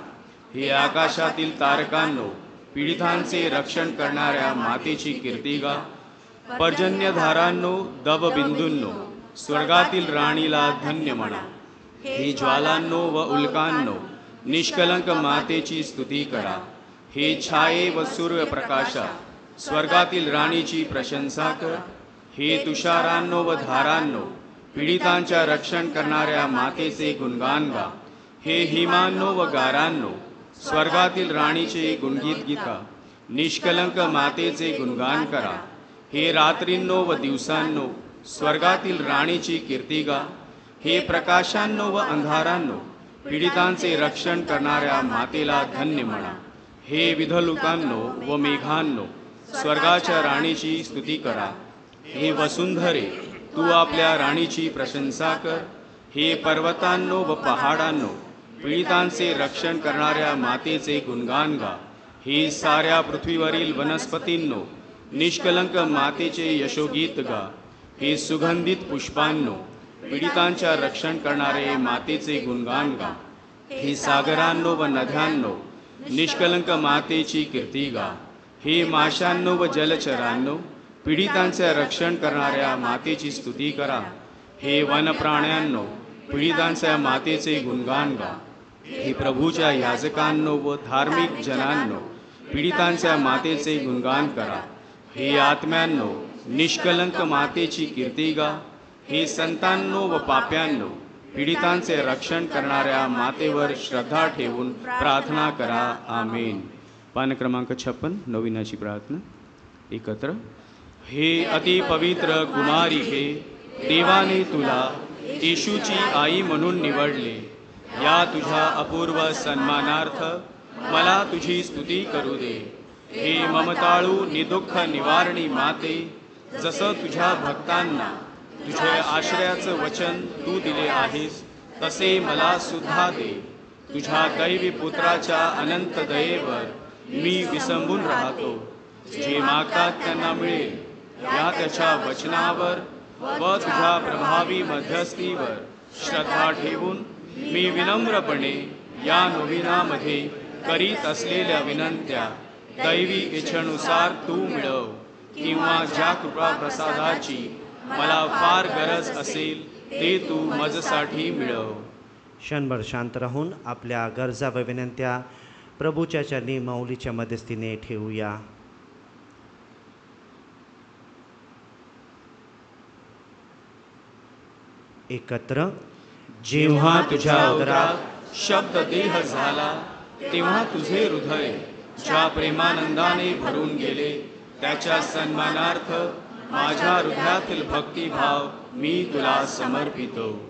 हे आकाशातील तारकांनो, पीडितांचे रक्षण करणाऱ्या मातेची कीर्ती गा. पर्जन्यधारांनो, दवबिंदूंनो, स्वर्गातील राणीला धन्य म्हणा. हे ज्वालांनो व उल्कांनो, निष्कलंक मातेची स्तुती करा. हे छाये व सूर्यप्रकाशा, स्वर्गातील राणीची प्रशंसा कर. हे तुषारांनो व धारांनो, पीडितांच्या रक्षण करणाऱ्या मातेचे गुणगान गा. हे हिमांनो व गारांनो, स्वर्गातील राणीचे गुणगीत गीता. निष्कलंक मातेचे गुणगान करा. हे रात्रींनो व दिवसांनो, स्वर्गातील राणीची कीर्ती गा. हे प्रकाशांनो व अंधारांनो, पीडितांचे रक्षण करणाऱ्या मातेला धन्य म्हणा. हे विधलुकांनो व मेघांनो, स्वर्गाच्या राणीची स्तुती करा. हे वसुंधरे, तू आपल्या राणीची प्रशंसा कर. हे पर्वतांनो व पहाडांनो, पीडितांचे रक्षण करणाऱ्या मातेचे गुणगान गा. हे साऱ्या पृथ्वीवरील वनस्पतींनो, निष्कलंक मातेचे यशोगीत गा. हे सुगंधित पुष्पांनो, पीडितांच्या रक्षण करणारे मातेचे गुणगान गा. हे सागरांनो व नद्यांनो, निष्कलंक मातेची कीर्ती गा. हे माशांनो व जलचरांनो, पीडितांचे रक्षण करणाऱ्या मातेची स्तुती करा. हे वनप्राण्यांनो, पीडितांच्या मातेचे गुणगान गा. हे प्रभूच्या याजकांनो व धार्मिक जनांनो, पीडितांच्या मातेचे गुणगान करा. हे आत्म्यांनो, निष्कलंक मातेची कीर्ती गा. हे संतांनो व पाप्यांनो, पीडितांचे रक्षण करणाऱ्या मातेवर श्रद्धा ठेवून प्रार्थना करा. आमेन. पान क्रमांक 56, नवीनाची प्रार्थना एकत्र. हे अतिपवित्र कुमारिके, देवाने तुला येशूची आई म्हणून निवडले. या तुझ्या अपूर्व सन्मानार्थ मला तुझी स्तुती करू दे. हे ममताळू निदुःख निवारणी माते, जसं तुझ्या भक्तांना तुझे आश्रयाचं वचन तू दिले आहेस, तसे मला सुद्धा दे. तुझ्या दैवी पुत्राच्या अनंत दयेवर मी विसंबून राहतो. जे मागतात त्यांना मिळेल, या त्याच्या वचनावर व तुझ्या प्रभावी मध्यस्थीवर श्रद्धा ठेवून मी विनम्रपणे या नोविनामध्ये करीत असलेल्या विनंत्या दैवी इच्छेनुसार तू मिळव. किंवा ज्या कृपा प्रसादाची मला फार गरज असेल ते तू माझ्यासाठी मिळव. क्षणभर शांत राहून आपल्या गरजा व विनंत्या प्रभूच्या चरणी माऊलीच्या मध्यस्थीने ठेवूया. एकत्र. जेव्हा तुझ्या उदरात शब्द देह झाला तेव्हा तुझे हृदय ज्या प्रेमानंदाने भरून गेले त्याच्या सन्मानार्थ माझ्या हृदयातील भक्तिभाव मी तुला समर्पितो.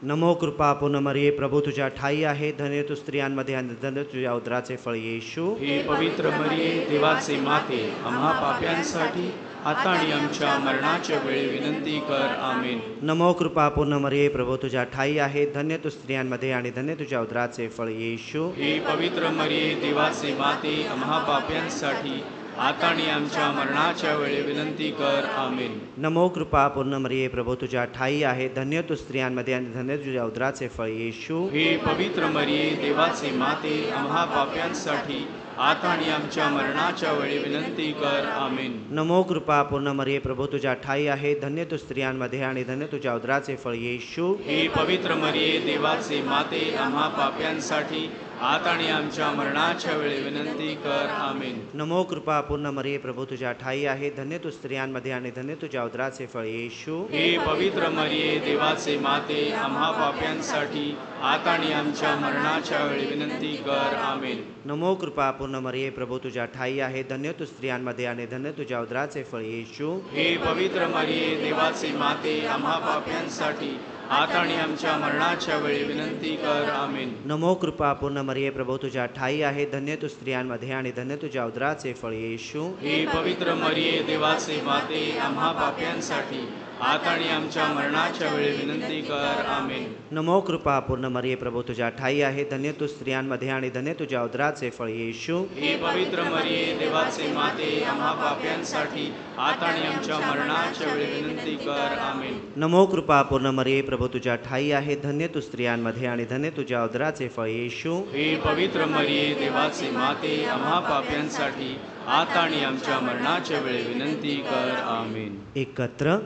नमो कृपा पूर्ण मरिये, प्रभू तुझ्या ठाई आहे, धन्य तू स्त्रियांमध्ये आणि धन्य तुझ्या उदराचे फळ येशू. हे पवित्र मरिये, देवाचे माते, आम्हा पाप्यांसाठी आता आणि आमच्या मरणाच्या वेळी विनंती कर. आमेन. नमो कृपा पूर्ण मरिये, प्रभू तुझ्या ठाई आहे, धन्य तू स्त्रियांमध्ये आणि धन्य तुझ्या उदराचे फळ येशू. हे पवित्र मरिये, देवाचे माते, आम्हा पाप्यांसाठी आता आणि आमच्या मरणाच्या वेळी विनंती कर. आमेन. नमो कृपा पूर्ण मरिये, प्रभू तुझ्या ठाई आहे, धन्य तू स्त्रियांमध्ये आणि धन्य तुझ्या उदराचे फळ येशू. हे पवित्र मरिये, देवाचे माते, आम्हा पाप्यांसाठी आता आणि आमच्या मरणाच्या वेळी विनंती कर. आमेन. नमो कृपा पूर्ण मरिये, प्रभू तुझ्या ठाई आहे, धन्य तू स्त्रियांमध्ये आणि धन्य तुझ्या उदराचे फळ येशू. हे पवित्र मरिये, देवाचे माते, आम्हा पाप्यांसाठी आता आणि आमच्या मरणाच्या वेळी विनंती कर. आमेन. नमो कृपा पूर्ण मरिये, प्रभू तुझ्या ठाई आहे, धन्य तू स्त्रियांमध्ये आणि धन्य तुझ्या उदराचे फळ येशू. हे पवित्र मरिये, देवाचे माते, आम्हा पाप्यांसाठी आता आणि आमच्या मरणाच्या वेळी विनंती कर. आमेन. नमो कृपा पूर्ण मरिये, प्रभू तुझ्या ठाई आहे, धन्य तू स्त्रियांमध्ये आणि धन्य तुझ्या उदराचे फळ येशू. हे पवित्र मरिये, देवाचे माते, आम्हा पाप्यांसाठी आता आणि आमच्या मरणाच्या वेळी विनंती कर. आमेन. नमो कृपा पूर्ण मरिये, प्रभू तुझ्या ठाई आहे, धन्य तू स्त्रियांमध्ये आणि धन्य तुझ्या उदराचे फळ येशू. हे पवित्र मरिये, देवाचे माते, आम्हा पाप्यांसाठी आता आणि आमच्या मरणाच्या वेळी विनंती कर. आमेन. नमो कृपा पूर्ण मरिये, प्रभू तुझ्या ठाई आहे, धन्य तू स्त्रियांमध्ये आणि धन्य तुझ्या उदराचे फळ येशू. हे पवित्र मरिये, देवाचे माते, आम्हा पाप्यांसाठी आता आणि आमच्या मरणाच्या वेळी विनंती कर. आमेन. नमो कृपा पूर्ण मरिये, प्रभू तुझ्या ठाई आहे, धन्य तू स्त्रियांमध्ये आणि धन्य तुझ्या उदराचे फळ येशू. हे पवित्र मरिये, देवाचे माते, आम्हा पाप्यांसाठी आता आणि आमच्या मरणाच्या वेळी विनंती कर. आमेन. एकत्र.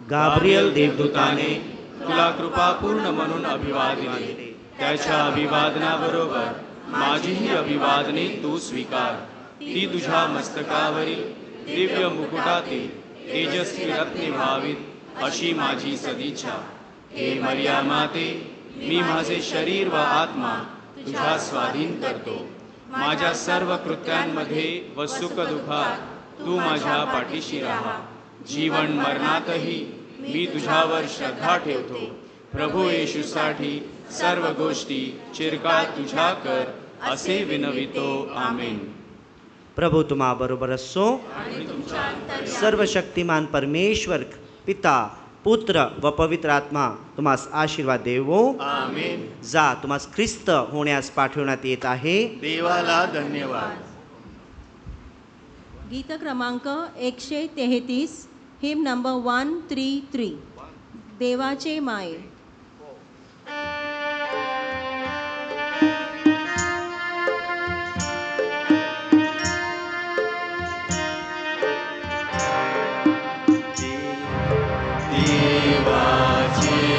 गाब्रिएल देवदूताने तुला कृपापूर्ण म्हणून अभिवादने, त्याच्या अभिवादनाबरोबर माझीही अभिवादने तू स्वीकार. ती तुझ्या मस्तकावरील दिव्य मुकुटातील तेजस्वी रत्ने व्हावीत अशी माझी सदिच्छा. हे मरिया माते, मी माझे शरीर व आत्मा तुझ्या स्वाधीन करतो. माझ्या सर्व कृत्यांमध्ये व सुखदुःखात तू माझ्या पाठीशी राहा. जीवन मरणातही मी तुझ्यावर श्रद्धा ठेवतो. प्रभू येशूसाठी सर्व गोष्टी चिरकाल तुझ्या कर असे विनवितो. आमेन. प्रभू तुम्हा बरोबर असो. सर्व शक्तिमान परमेश्वर पिता, पुत्र व पवित्र आत्मा तुम्हास आशीर्वाद देवो. आमेन. जा, तुम्हास ख्रिस्त होण्यास पाठवण्यात येत आहे. देवाला धन्यवाद. गीत क्रमांक 133, हिम नंबर 133, देवाचे माये. देवाचे